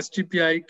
STPI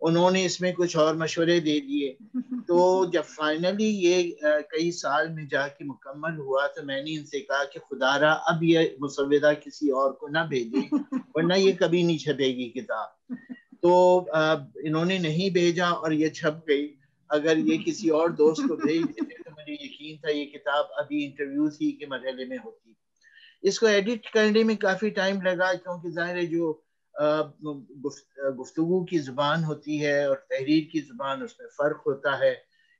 انہوں نے اس میں کچھ اور مشورے دے دیے. تو جب فائنلی یہ کئی سال میں جا کے مکمل ہوا تو میں نے ان سے کہا کہ خدا را اب یہ مسودہ کسی اور کو نہ بھیجیں ورنہ یہ کبھی نہیں چھپے گی کتاب. تو انہوں نے نہیں بھیجا اور یہ چھپ گئی. اگر یہ کسی اور دوست کو بھیج دیتے تو مجھے یقین تھا یہ کتاب ابھی انٹرویوز ہی کے مرحلے میں ہوتی. اس کو ایڈٹ کرنے میں کافی ٹائم لگا کیونکہ ظاہر ہے جو گفتگو کی زبان ہوتی ہے اور تحریر کی زبان اس میں فرق ہوتا ہے.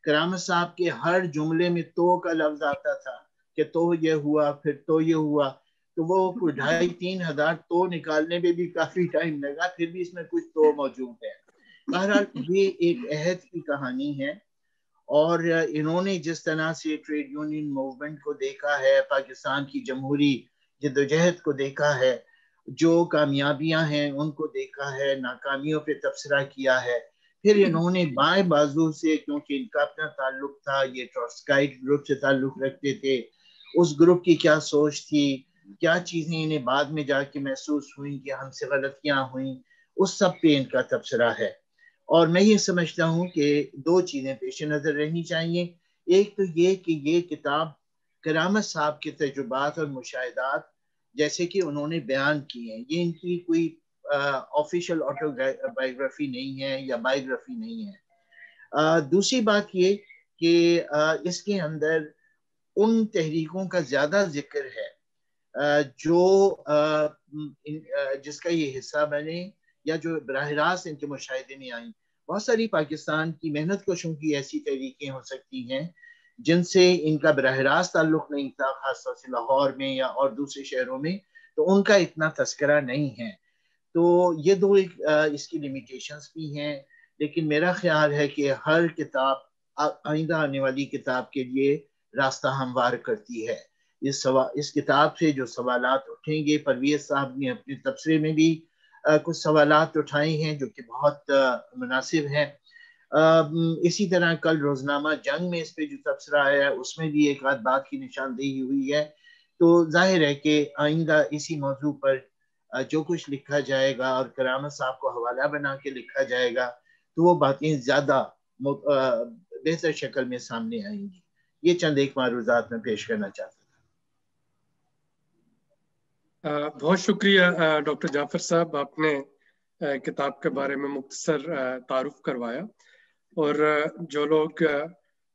کرامت صاحب کے ہر جملے میں تو کا لفظ آتا تھا کہ تو یہ ہوا پھر تو یہ ہوا. تو وہ 2500-3000 تو نکالنے میں بھی کافی ٹائم لگا, پھر بھی اس میں کچھ تو موجود ہے. بہرحال یہ ایک عہد کی کہانی ہے اور انہوں نے جس طرح سے ٹریڈ یونین موومنٹ کو دیکھا ہے, پاکستان کی جمہوری جدوجہد کو دیکھا ہے, جو کامیابیاں ہیں ان کو دیکھا ہے, ناکامیوں پہ تبصرہ کیا ہے. پھر انہوں نے بائیں بازو سے, کیونکہ ان کا اپنا تعلق تھا, یہ ٹروٹسکائٹ گروپ سے تعلق رکھتے تھے, اس گروپ کی کیا سوچ تھی, کیا چیزیں انہیں بعد میں جا کے محسوس ہوئیں کہ ہم سے غلطیاں ہوئیں, اس سب پہ ان کا تبصرہ ہے. اور میں یہ سمجھتا ہوں کہ دو چیزیں پیش نظر رہنی چاہیے. ایک تو یہ کہ یہ کتاب کرامت صاحب کے تجربات اور مشاہدات جیسے کہ انہوں نے بیان کی ہیں, یہ ان کی کوئی آفیشیل آٹو بایوگرافی نہیں ہے یا بایوگرافی نہیں ہے. دوسری بات یہ کہ اس کے اندر ان تحریکوں کا زیادہ ذکر ہے جو جس کا یہ حصہ بنے یا جو براہ راست ان کے مشاہدے میں آئیں. بہت ساری پاکستان کی محنت کشوں کی ایسی تحریکیں ہو سکتی ہیں جن سے ان کا براہ راست تعلق نہیں تھا, خاص طور سے لاہور میں یا اور دوسرے شہروں میں, تو ان کا اتنا تذکرہ نہیں ہے. تو یہ دو اس کی لمیٹیشنز بھی ہیں, لیکن میرا خیال ہے کہ ہر کتاب آئندہ آنے والی کتاب کے لیے راستہ ہموار کرتی ہے. اس کتاب سے جو سوالات اٹھیں گے, پرویز صاحب نے اپنے تبصرے میں بھی کچھ سوالات اٹھائے ہیں جو کہ بہت مناسب ہیں. اسی طرح کل روزنامہ جنگ میں اس پہ جو تبصرہ آیا ہے اس میں بھی ایک آدھ بات کی نشاندہی ہوئی ہے. تو ظاہر ہے کہ آئندہ اسی موضوع پر جو کچھ لکھا جائے گا اور کرامت صاحب کو حوالہ بنا کے لکھا جائے گا تو وہ باتیں زیادہ بہتر شکل میں سامنے آئیں گی. یہ چند ایک معروضات میں پیش کرنا چاہتا تھا. بہت شکریہ ڈاکٹر جعفر صاحب, آپ نے کتاب کے بارے میں مختصر تعارف کروایا. اور جو لوگ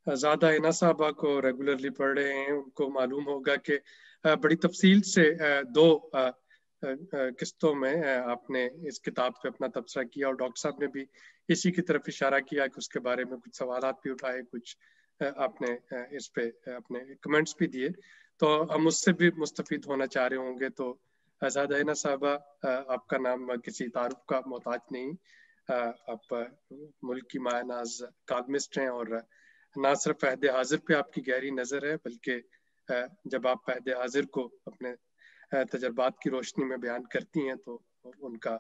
زیادہ اینا صاحبہ کو ریگولرلی پڑھ رہے ہیں ان کو معلوم ہوگا کہ بڑی تفصیل سے دو قسطوں میں آپ نے اس کتاب پہ اپنا تبصرہ کیا, اور ڈاکٹر صاحب نے بھی اسی کی طرف اشارہ کیا کہ اس کے بارے میں کچھ سوالات بھی اٹھائے, کچھ آپ نے اس پہ اپنے کمنٹس بھی دیے. تو ہم اس سے بھی مستفید ہونا چاہ رہے ہوں گے. تو زیادہ اینا صاحبہ, آپ کا نام کسی تعارف کا محتاج نہیں, آپ ملک کی مایہ ناز کالمسٹ ہیں, اور نہ صرف عہد حاضر پہ آپ کی گہری نظر ہے بلکہ جب آپ عہد حاضر کو اپنے تجربات کی روشنی میں بیان کرتی ہیں تو ان کا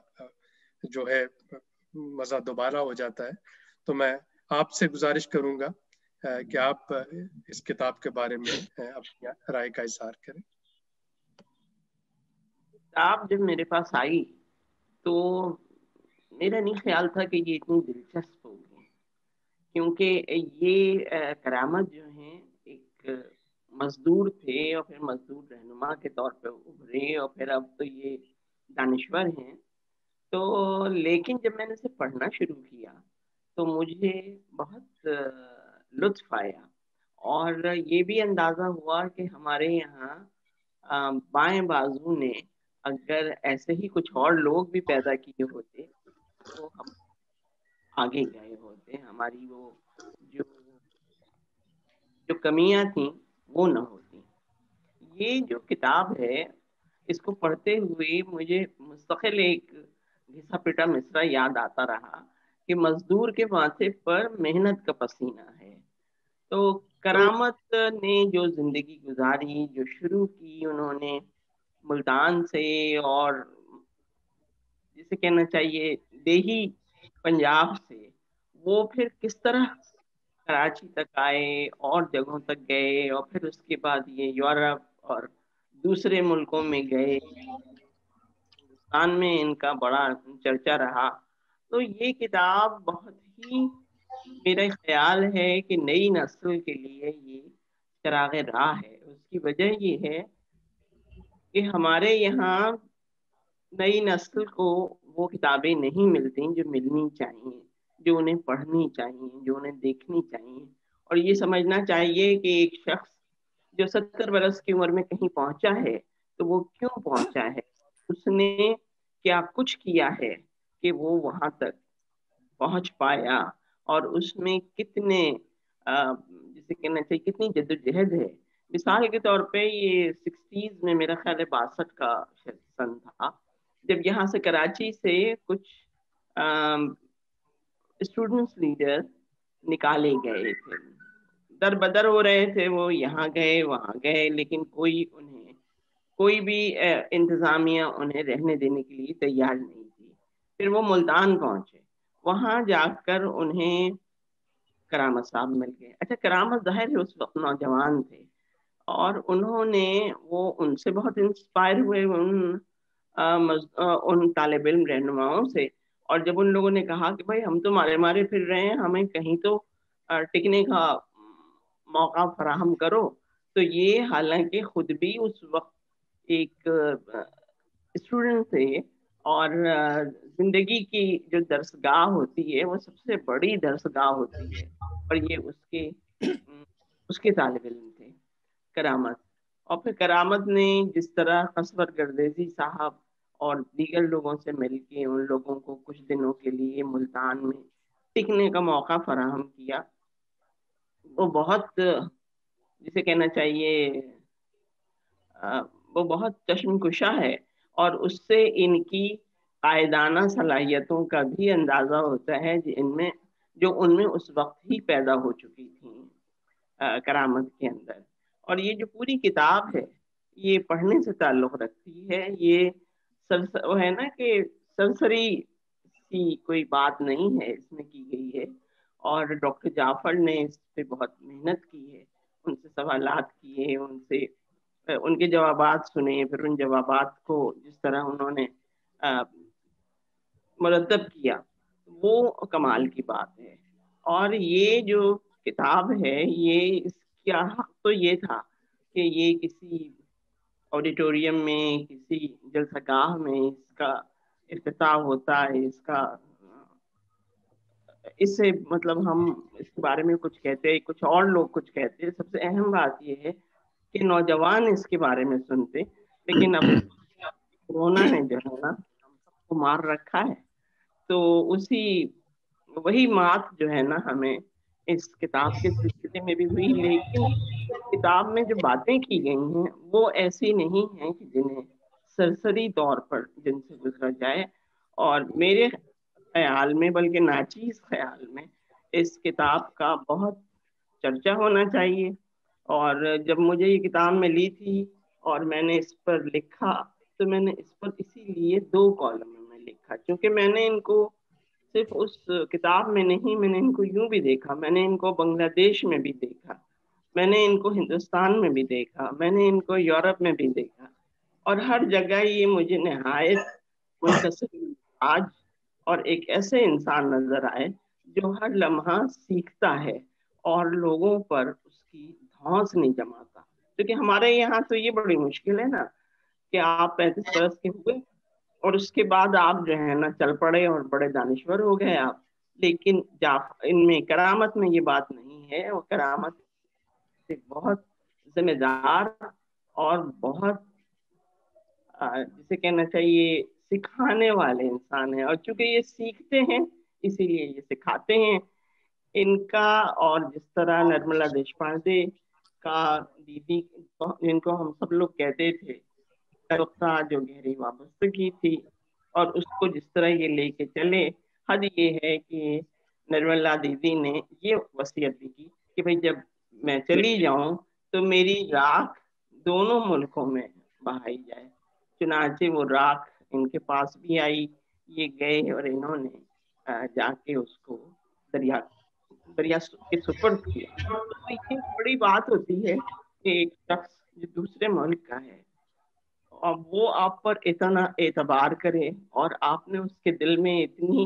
جو ہے مزہ دوبارہ ہو جاتا ہے. تو میں آپ سے گزارش کروں گا کہ آپ اس کتاب کے بارے میں اپنی رائے کا اظہار کریں. کتاب جب میرے پاس آئی تو میرا نہیں خیال تھا کہ یہ اتنی دلچسپ ہوگی, کیونکہ یہ کرامت جو ہیں ایک مزدور تھے اور پھر مزدور رہنما کے طور پہ ابھرے اور پھر اب تو یہ دانشور ہیں. تو لیکن جب میں نے اسے پڑھنا شروع کیا تو مجھے بہت لطف آیا, اور یہ بھی اندازہ ہوا کہ ہمارے یہاں بائیں بازو نے اگر ایسے ہی کچھ اور لوگ بھی پیدا کیے ہوتے تو ہم آگے گئے ہوتے, ہماری وہ جو کمیاں تھیں وہ نہ ہوتی. یہ جو کتاب ہے اس کو پڑھتے ہوئے مجھے مستقل ایک گھسا پٹا مصرع یاد آتا رہا کہ مزدور کے ماتھے پر محنت کا پسینہ ہے. تو کرامت نے جو زندگی گزاری, جو شروع کی انہوں نے ملتان سے, اور جسے کہنا چاہیے دیہی پنجاب سے, وہ پھر کس طرح کراچی تک آئے اور جگہوں تک گئے, اور پھر اس کے بعد یہ یورپ اور دوسرے ملکوں میں گئے. ہندوستان میں ان کا بڑا چرچا رہا. تو یہ کتاب بہت ہی میرا خیال ہے کہ نئی نسل کے لیے یہ چراغ راہ ہے. اس کی وجہ یہ ہے کہ ہمارے یہاں نئی نسل کو وہ کتابیں نہیں ملتی جو ملنی چاہیے، جو انہیں پڑھنی چاہیے، جو انہیں دیکھنی چاہیے. اور یہ سمجھنا چاہیے کہ ایک شخص جو 70 برس کی عمر میں کہیں پہنچا ہے تو وہ کیوں پہنچا ہے، اس نے کیا کچھ کیا ہے کہ وہ وہاں تک پہنچ پایا، اور اس میں کتنے جسے کہنا چاہیے کتنی جدوجہد ہے. مثال کے طور پہ یہ 60s میں، میرا خیال ہے 62 کا سن تھا، جب یہاں سے کراچی سے کچھ اسٹوڈنٹس لیڈر نکالے گئے تھے، در بدر ہو رہے تھے، وہ یہاں گئے وہاں گئے، لیکن کوئی بھی انتظامیہ انہیں رہنے دینے کے لیے تیار نہیں تھی. پھر وہ ملتان پہنچے، وہاں جا کر انہیں کرامت صاحب مل گئے. اچھا، کرامت ظاہر ہے اس وقت نوجوان تھے، اور انہوں نے ان سے بہت انسپائر ہوئے، ان طالب علم رہنماؤں سے. اور جب ان لوگوں نے کہا کہ بھائی ہم تو مارے پھر رہے ہیں، ہمیں کہیں تو ٹکنے کا موقع فراہم کرو، تو یہ حالانکہ خود بھی اس وقت ایک اسٹوڈنٹ تھے، اور زندگی کی جو درسگاہ ہوتی ہے وہ سب سے بڑی درسگاہ ہوتی ہے، اور یہ اس کے طالب علم تھے کرامت. اور پھر کرامت نے جس طرح قصور گردیزی صاحب اور دیگر لوگوں سے مل کے ان لوگوں کو کچھ دنوں کے لیے ملتان میں ٹکنے کا موقع فراہم کیا، وہ بہت جسے کہنا چاہیے وہ بہت چشم کشا ہے. اور اس سے ان کی قائدانہ صلاحیتوں کا بھی اندازہ ہوتا ہے جو ان میں اس وقت ہی پیدا ہو چکی تھیں کرامت کے اندر. اور یہ جو پوری کتاب ہے یہ پڑھنے سے تعلق رکھتی ہے. یہ وہ ہے نا کہ سرسری کی کوئی بات نہیں ہے اس میں کی گئی ہے، اور ڈاکٹر جعفر نے اس پہ بہت محنت کی ہے، ان سے سوالات کیے، ان کے جوابات سنے، پھر ان جوابات کو جس طرح انہوں نے مرتب کیا، وہ کمال کی بات ہے. اور یہ جو کتاب ہے یہ اس کا حق تو یہ تھا کہ یہ کسی آڈیٹوریم میں، کسی جلسہ گاہ میں اس کا افتتاح ہوتا ہے، اس سے مطلب ہم اس کے بارے میں کچھ کہتے، کچھ اور لوگ کچھ کہتے. سب سے اہم بات یہ ہے کہ نوجوان اس کے بارے میں سنتے، لیکن اب کورونا نے جو ہے نا ہم سب کو مار رکھا ہے. تو وہی مات جو ہے نا ہمیں اس کتاب کے سلسلے میں بھی ہوئی، لیکن کتاب میں جو باتیں کی گئی ہیں وہ ایسی نہیں ہیں کہ جنہیں سرسری طور پر جن سے گزرا جائے. اور میرے خیال میں، بلکہ ناچیز خیال میں، اس کتاب کا بہت چرچا ہونا چاہیے. اور جب مجھے یہ کتاب ملی تھی اور میں نے اس پر لکھا، تو میں نے اس پر اسی لیے 2 کالم میں لکھا، کیونکہ میں نے ان کو صرف اس کتاب میں نہیں، میں نے ان کو یوں بھی دیکھا، میں نے ان کو بنگلہ دیش میں بھی دیکھا، میں نے ان کو ہندوستان میں بھی دیکھا، میں نے ان کو یورپ میں بھی دیکھا، اور ہر جگہ یہ مجھے نہایت منکسر آج اور ایک ایسے انسان نظر آئے جو ہر لمحہ سیکھتا ہے اور لوگوں پر اس کی دھونس نہیں جماتا. کیونکہ ہمارے یہاں تو یہ بڑی مشکل ہے نا کہ آپ 35 برس کے ہوئے اور اس کے بعد آپ جو ہے نا چل پڑے اور بڑے دانشور ہو گئے آپ. لیکن ان میں کرامت میں یہ بات نہیں ہے. وہ کرامت ایک بہت ذمہ دار اور بہت جسے کہنا چاہیے سکھانے والے انسان ہیں، اور چونکہ یہ سیکھتے ہیں اسی لیے یہ سکھاتے ہیں. ان کا اور جس طرح نرملا دیشپانڈے کا دیدی جن کو ہم سب لوگ کہتے تھے جو گہری وابستگی تھی، اور اس کو جس طرح یہ لے کے چلے. حد یہ ہے کہ نرملا دیدی نے یہ وصیت بھی کی کہ بھائی جب میں چلی جاؤں تو میری راکھ دونوں ملکوں میں بہائی جائے. چنانچہ وہ راکھ ان کے پاس بھی آئی، یہ گئے اور انہوں نے جا کے اس کو دریا کے سپرد کیا. تو یہ بڑی بات ہوتی ہے کہ ایک شخص جو دوسرے ملک کا ہے اور وہ آپ پر اتنا اعتبار کرے، اور آپ نے اس کے دل میں اتنی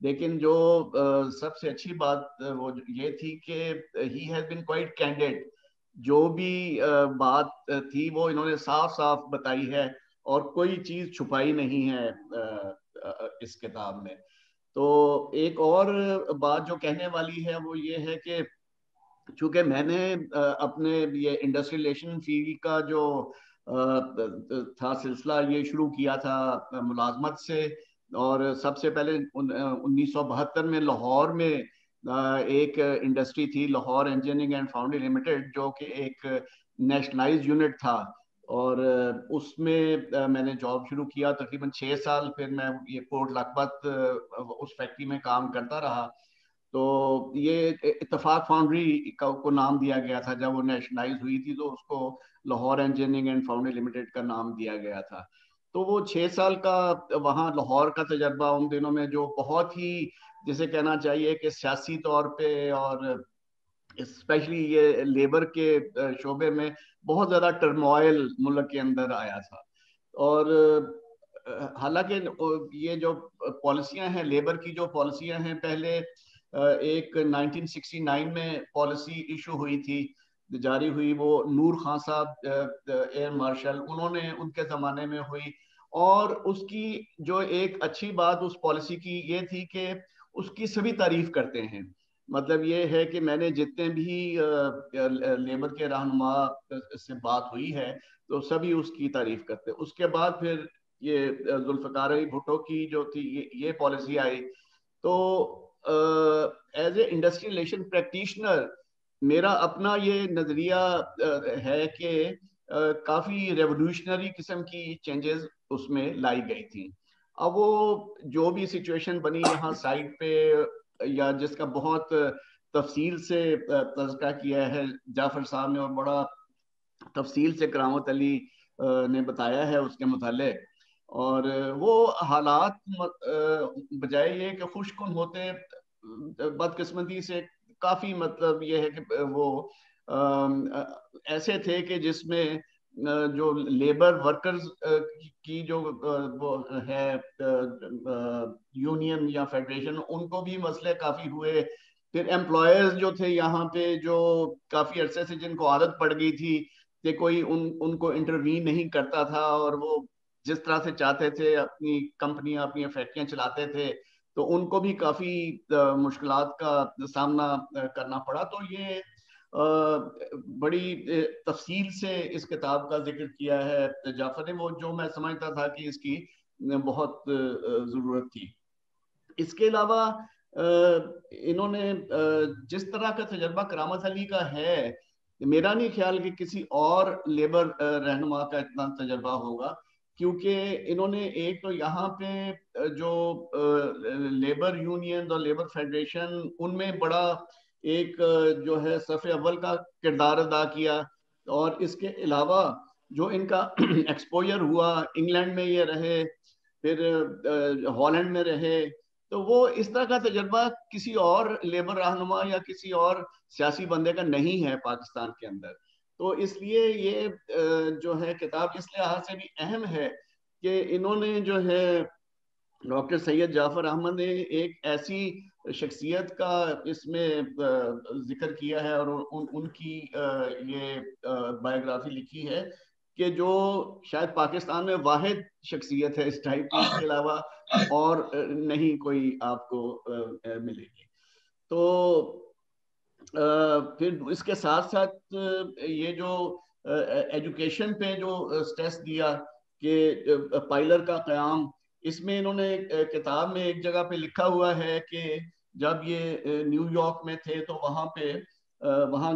لیکن جو سب سے اچھی بات وہ یہ تھی کہ he has been quite candid. جو بھی بات تھی وہ انہوں نے صاف صاف بتائی ہے اور کوئی چیز چھپائی نہیں ہے اس کتاب میں. تو ایک اور بات جو کہنے والی ہے وہ یہ ہے کہ چونکہ میں نے اپنے یہ انڈسٹریل ریلیشن فیلڈ کا جو تھا سلسلہ یہ شروع کیا تھا ملازمت سے, اور سب سے پہلے 1972 میں لاہور میں ایک انڈسٹری تھی Lahore engineering and foundry limited, جو کہ ایک نیشنلائز یونٹ تھا, اور اس میں میں نے جاب شروع کیا تقریباً 6 سال. پھر میں یہ پورٹ لکھپت اس فیکٹری میں کام کرتا رہا. تو یہ اتفاق فاؤنڈری کو نام دیا گیا تھا جب وہ نیشنلائز ہوئی تھی, تو اس کو Lahore engineering and foundry limited کا نام دیا گیا تھا. تو وہ 6 سال کا وہاں لاہور کا تجربہ ان دنوں میں جو بہت ہی جسے کہنا چاہیے کہ سیاسی طور پہ اور اسپیشلی یہ لیبر کے شعبے میں بہت زیادہ ٹرموائل ملک کے اندر آیا تھا. اور حالانکہ یہ جو پالیسیاں ہیں لیبر کی جو پالیسیاں ہیں, پہلے ایک 1969 میں پالیسی ایشو ہوئی تھی, جاری ہوئی, وہ نور خان صاحب ایئر مارشل انہوں نے ان کے زمانے میں ہوئی. اور اس کی جو ایک اچھی بات اس پالیسی کی یہ تھی کہ اس کی سبھی تعریف کرتے ہیں. مطلب یہ ہے کہ میں نے جتنے بھی لیبر کے رہنما سے بات ہوئی ہے تو سبھی اس کی تعریف کرتے. اس کے بعد پھر یہ ذوالفقار علی بھٹو کی جو تھی یہ پالیسی آئی. تو as a industrial relation practitioner میرا اپنا یہ نظریہ ہے کہ کافی ریولیوشنری قسم کی چینجز اس میں لائی گئی تھیں. اب وہ جو بھی سچویشن بنی یہاں سائٹ پہ, یا جس کا بہت تفصیل سے تذکرہ کیا ہے جعفر صاحب نے, اور بڑا تفصیل سے کرامت علی نے بتایا ہے اس کے متعلق, اور وہ حالات بجائے یہ کہ خوش کن ہوتے, بدقسمتی سے کافی مطلب یہ ہے کہ وہ ایسے تھے کہ جس میں جو لیبر ورکرز کی جو وہ ہے یونین یا فیڈریشن, ان کو بھی مسئلے کافی ہوئے. پھر امپلائرز جو تھے یہاں پہ جو کافی عرصے سے جن کو عادت پڑ گئی تھی کہ کوئی ان کو انٹروین نہیں کرتا تھا, اور وہ جس طرح سے چاہتے تھے اپنی کمپنیاں اپنی فیکٹریاں چلاتے تھے, تو ان کو بھی کافی مشکلات کا سامنا کرنا پڑا. تو یہ بڑی تفصیل سے اس کتاب کا ذکر کیا ہے جعفر نے, وہ جو میں سمجھتا تھا کہ اس کی بہت ضرورت تھی. اس کے علاوہ انہوں نے جس طرح کا تجربہ کرامت علی کا ہے, میرا نہیں خیال کہ کسی اور لیبر رہنما کا اتنا تجربہ ہوگا, کیونکہ انہوں نے ایک تو یہاں پہ جو لیبر یونین اور لیبر فیڈریشن ان میں بڑا ایک جو ہے صف اول کا کردار ادا کیا, اور اس کے علاوہ جو ان کا ایکسپوجر ہوا, انگلینڈ میں یہ رہے, پھر ہالینڈ میں رہے, تو وہ اس طرح کا تجربہ کسی اور لیبر رہنما یا کسی اور سیاسی بندے کا نہیں ہے پاکستان کے اندر. تو اس لیے یہ جو ہے کتاب اس لحاظ سے بھی اہم ہے کہ انہوں نے جو ہے ڈاکٹر سید جعفر احمد نے ایک ایسی شخصیت کا اس میں ذکر کیا ہے, اور ان کی یہ بایوگرافی لکھی ہے کہ جو شاید پاکستان میں واحد شخصیت ہے اس ٹائپ کی, اس کے علاوہ اور نہیں کوئی آپ کو ملے گی. تو پھر اس کے ساتھ ساتھ یہ جو ایجوکیشن پہ جو سٹریس دیا کہ پائلر کا قیام, اس میں انہوں نے کتاب میں ایک جگہ پہ لکھا ہوا ہے کہ جب یہ نیو یارک میں تھے تو وہاں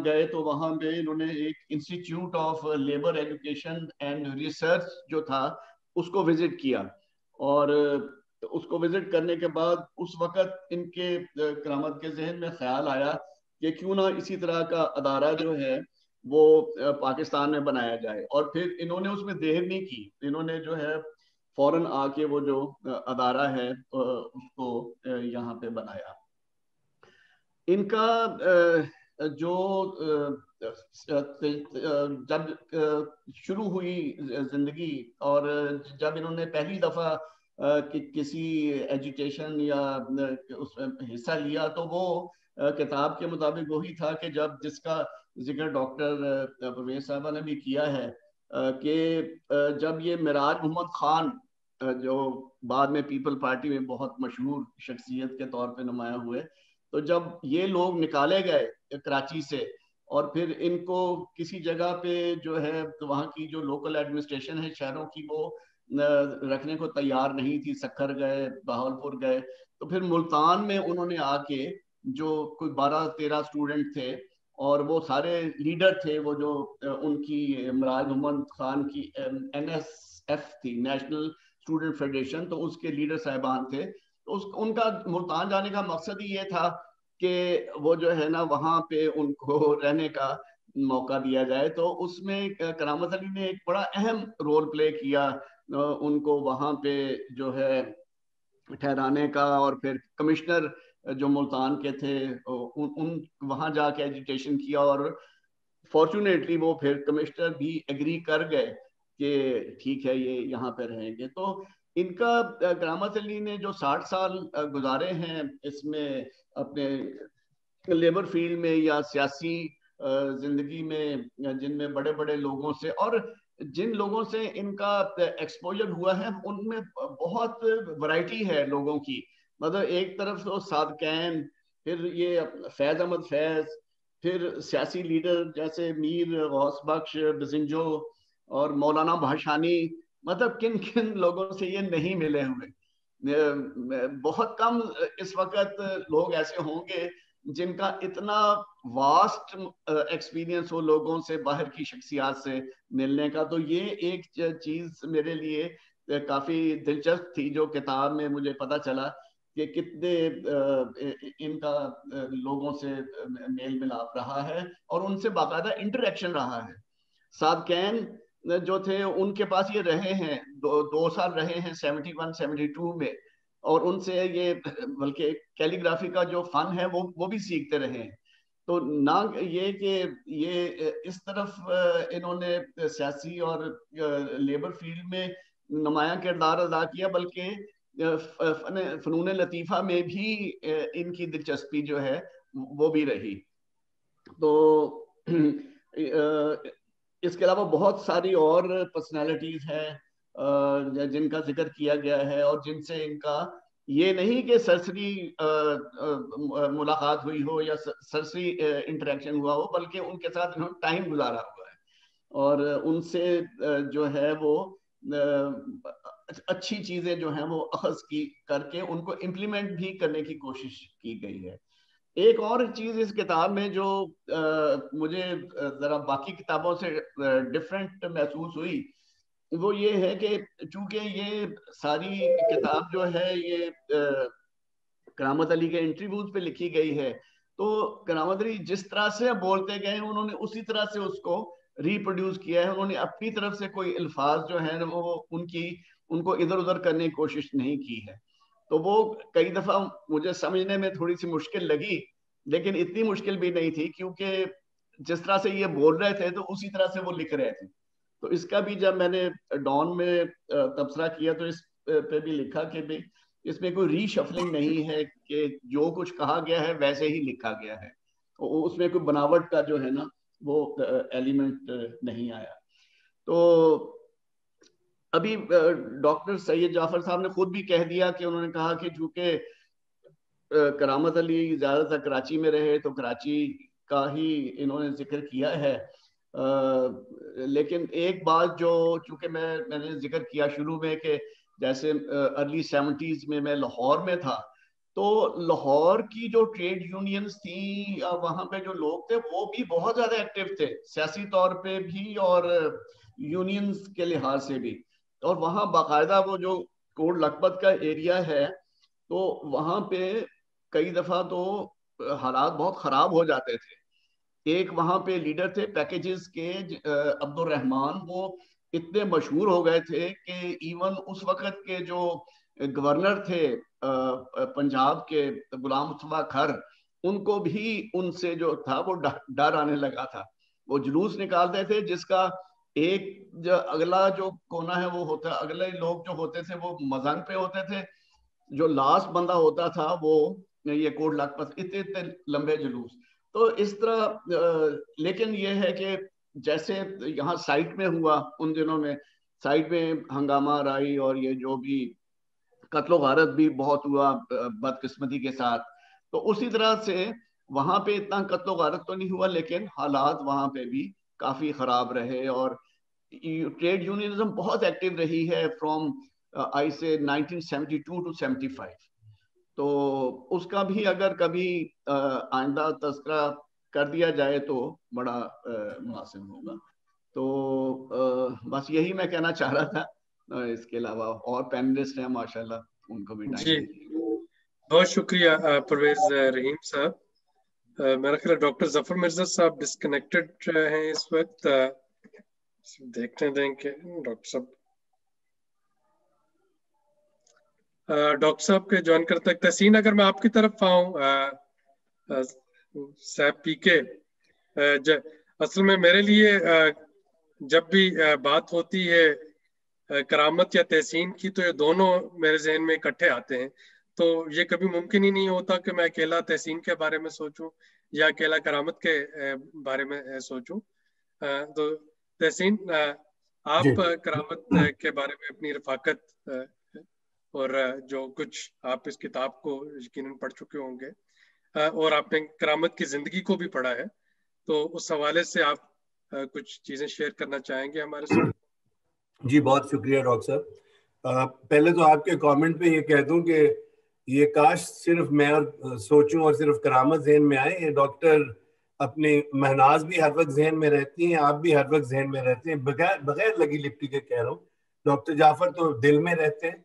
گئے, تو وہاں پہ انہوں نے ایک institute of labour education and research جو تھا اس کو وزٹ کیا, اور اس کو وزٹ کرنے کے بعد اس وقت ان کے کرامت کے ذہن میں خیال آیا کہ کیوں نہ اسی طرح کا ادارہ جو ہے وہ پاکستان میں بنایا جائے. اور پھر انہوں نے اس میں دیر نہیں کی, انہوں نے جو ہے فوراً آ کے وہ جو ادارہ ہے اس کو یہاں پہ بنایا. ان کا جو جب شروع ہوئی زندگی, اور جب انہوں نے پہلی دفعہ کہ کسی ایجوٹیشن یا اس میں حصہ لیا تو وہ کتاب کے مطابق وہی تھا کہ جس کا ذکر ڈاکٹر پرویز صاحبہ نے بھی کیا ہے کہ جب یہ معراج محمد خان جو بعد میں پیپل پارٹی میں بہت مشہور شخصیت کے طور پہ نمایاں ہوئے، تو جب یہ لوگ نکالے گئے کراچی سے اور پھر ان کو کسی جگہ پہ جو ہے وہاں کی جو لوکل ایڈمنسٹریشن ہے شہروں کی وہ رکھنے کو تیار نہیں تھی، سکھر گئے، بہاولپور گئے، تو پھر ملتان میں انہوں نے آ کے جو کوئی 12-13 اسٹوڈنٹ تھے اور وہ سارے لیڈر تھے، وہ جو ان کی معراج محمد خان کی NSF تھی، نیشنل اسٹوڈنٹ فیڈریشن، تو اس کے لیڈر صاحبان تھے. ان کا ملتان جانے کا مقصد ہی یہ تھا کہ وہ جو ہے نا وہاں پہ ان کو رہنے کا موقع دیا جائے. تو اس میں کرامت علی نے ایک بڑا اہم رول پلے کیا ان کو وہاں پہ جو ہے ٹھہرانے کا، اور پھر کمشنر جو ملتان کے تھے ان وہاں جا کے ایجوٹیشن کیا، اور فارچونیٹلی وہ پھر کمشنر بھی ایگری کر گئے کہ ٹھیک ہے یہ یہاں پہ رہیں گے. تو ان کا کرامت علی نے جو 60 سال گزارے ہیں اس میں اپنے لیبر فیلڈ میں یا سیاسی زندگی میں، جن میں بڑے بڑے لوگوں سے اور جن لوگوں سے ان کا ایکسپوجر ہوا ہے ان میں بہت ورائٹی ہے لوگوں کی. مطلب ایک طرف تو صادقین، پھر یہ فیض احمد فیض، پھر سیاسی لیڈر جیسے میر غوث بخش بزنجو اور مولانا بھاشانی. مطلب کن کن لوگوں سے یہ نہیں ملے ہوئے. بہت کم اس وقت لوگ ایسے ہوں گے جن کا اتنا واسٹ ایکسپیرینس ہو لوگوں سے، باہر کی شخصیات سے ملنے کا. تو یہ ایک چیز میرے لیے کافی دلچسپ تھی جو کتاب میں مجھے پتا چلا کہ کتنے ان کا لوگوں سے میل ملاپ رہا ہے اور ان سے باقاعدہ انٹریکشن رہا ہے. صادقین جو تھے ان کے پاس یہ رہے ہیں 2 سال رہے ہیں 71-72 میں، اور ان سے یہ بلکہ کیلیگرافی کا جو فن ہے وہ بھی سیکھتے رہے ہیں. تو نہ یہ کہ یہ اس طرف انہوں نے سیاسی اور لیبر فیلڈ میں نمایاں کردار ادا کیا، بلکہ فنون لطیفہ میں بھی ان کی دلچسپی جو ہے وہ بھی رہی. تو اس کے علاوہ بہت ساری اور پرسنالٹیز ہیں جن کا ذکر کیا گیا ہے اور جن سے ان کا یہ نہیں کہ سرسری ملاقات ہوئی ہو یا سرسری انٹریکشن ہوا ہو، بلکہ ان کے ساتھ انہوں نے ٹائم گزارا ہوا ہے اور ان سے جو ہے وہ اچھی چیزیں جو ہیں وہ اخذ کی کر کے ان کو امپلیمنٹ بھی کرنے کی کوشش کی گئی ہے. ایک اور چیز اس کتاب میں جو مجھے ذرا باقی کتابوں سے ڈفرینٹ محسوس ہوئی وہ یہ ہے کہ چونکہ یہ ساری کتاب جو ہے یہ کرامت علی کے انٹرویوز پہ لکھی گئی ہے، تو کرامت علی جس طرح سے بولتے گئے انہوں نے اسی طرح سے اس کو ریپروڈیوس کیا ہے. انہوں نے اپنی طرف سے کوئی الفاظ جو ہیں وہ ان کو ادھر ادھر کرنے کی کوشش نہیں کی ہے. تو وہ کئی دفعہ مجھے سمجھنے میں تھوڑی سی مشکل لگی، لیکن اتنی مشکل بھی نہیں تھی کیونکہ جس طرح سے یہ بول رہے تھے تو اسی طرح سے وہ لکھ رہے تھے. تو اس کا بھی جب میں نے ڈان میں تبصرہ کیا تو اس پہ بھی لکھا کہ بھی اس میں کوئی ری شفلنگ نہیں ہے کہ جو کچھ کہا گیا ہے ویسے ہی لکھا گیا ہے، اس میں کوئی بناوٹ کا جو ہے نا وہ ایلیمنٹ نہیں آیا. تو ابھی ڈاکٹر سید جعفر صاحب نے خود بھی کہہ دیا کہ انہوں نے کہا کہ چونکہ کرامت علی زیادہ تر کراچی میں رہے تو کراچی کا ہی انہوں نے ذکر کیا ہے. لیکن ایک بات جو چونکہ میں نے ذکر کیا شروع میں کہ جیسے ارلی 70s میں لاہور میں تھا، تو لاہور کی جو ٹریڈ یونینز تھیں وہاں پہ جو لوگ تھے وہ بھی بہت زیادہ ایکٹیو تھے سیاسی طور پہ بھی اور یونینز کے لحاظ سے بھی. اور وہاں باقاعدہ وہ جو کوٹ لکھپت کا ایریا ہے تو وہاں پہ کئی دفعہ تو حالات بہت خراب ہو جاتے تھے. ایک وہاں پہ لیڈر تھے پیکیجز کے عبد الرحمان، وہ اتنے مشہور ہو گئے تھے کہ ایون اس وقت کے جو گورنر تھے پنجاب کے غلام مصطفیٰ کھر، ان کو بھی ان سے جو تھا وہ ڈر آنے لگا تھا. وہ جلوس نکالتے تھے جس کا ایک جو اگلا جو کونا ہے وہ ہوتا ہے، اگلے لوگ جو ہوتے تھے وہ مزنگ پہ ہوتے تھے، جو لاسٹ بندہ ہوتا تھا وہ یہ کوٹ لاکھپت، اتنے لمبے جلوس. تو اس طرح لیکن یہ ہے کہ جیسے یہاں سائٹ میں ہوا ان دنوں میں، سائٹ میں ہنگامہ رائی اور یہ جو بھی قتل و غارت بھی بہت ہوا بدقسمتی کے ساتھ، تو اسی طرح سے وہاں پہ اتنا قتل و غارت تو نہیں ہوا لیکن حالات وہاں پہ بھی کافی خراب رہے. اور ٹریڈ یونینزم بہت ایکٹیو رہی ہے فرام آئی سے 1972 to 75. تو اس کا بھی اگر کبھی آئندہ تذکرہ کر دیا جائے تو بڑا مناسب ہوگا. تو بس یہی میں کہنا چاہ رہا تھا. اس کے علاوہ اور پینلسٹ ہیں ماشاءاللہ، ان کو بھی ٹائم جی بہت شکریہ پرویز رحیم صاحب. میرا خیال ہے ڈاکٹر ظفر مرزا صاحب ڈسکنیکٹڈ ہیں اس وقت. دیکھنے دیں کہ ڈاکٹر صاحب کے جوائن کرتے ہیں. تحسین اگر میں آپ کی طرف آؤں صاحب پی کے، اصل میں میرے لیے جب بھی بات ہوتی ہے کرامت یا تحسین کی تو یہ دونوں میرے ذہن میں اکٹھے آتے ہیں. تو یہ کبھی ممکن ہی نہیں ہوتا کہ میں اکیلا تحسین کے بارے میں سوچوں یا اکیلا کرامت کے بارے میں سوچوں. تو تحسین آپ کرامت کے بارے میں اپنی رفاقت اور جو کچھ آپ اس کتاب کو یقیناً پڑھ چکے ہوں گے اور آپ نے کرامت کی زندگی کو بھی پڑھا ہے، تو اس حوالے سے آپ کچھ چیزیں شیئر کرنا چاہیں گے ہمارے ساتھ؟ جی بہت شکریہ ڈاکٹر صاحب. پہلے تو آپ کے کامنٹ پہ یہ کہہ دوں کہ یہ کاش صرف میں اور سوچوں اور صرف کرامت ذہن میں آئے. یہ ڈاکٹر اپنی مہناز بھی ہر وقت ذہن میں رہتی ہیں، آپ بھی ہر وقت ذہن میں رہتے ہیں، بغیر لگی لپٹی کے کہہ رہا ہوں. ڈاکٹر جعفر تو دل میں رہتے ہیں.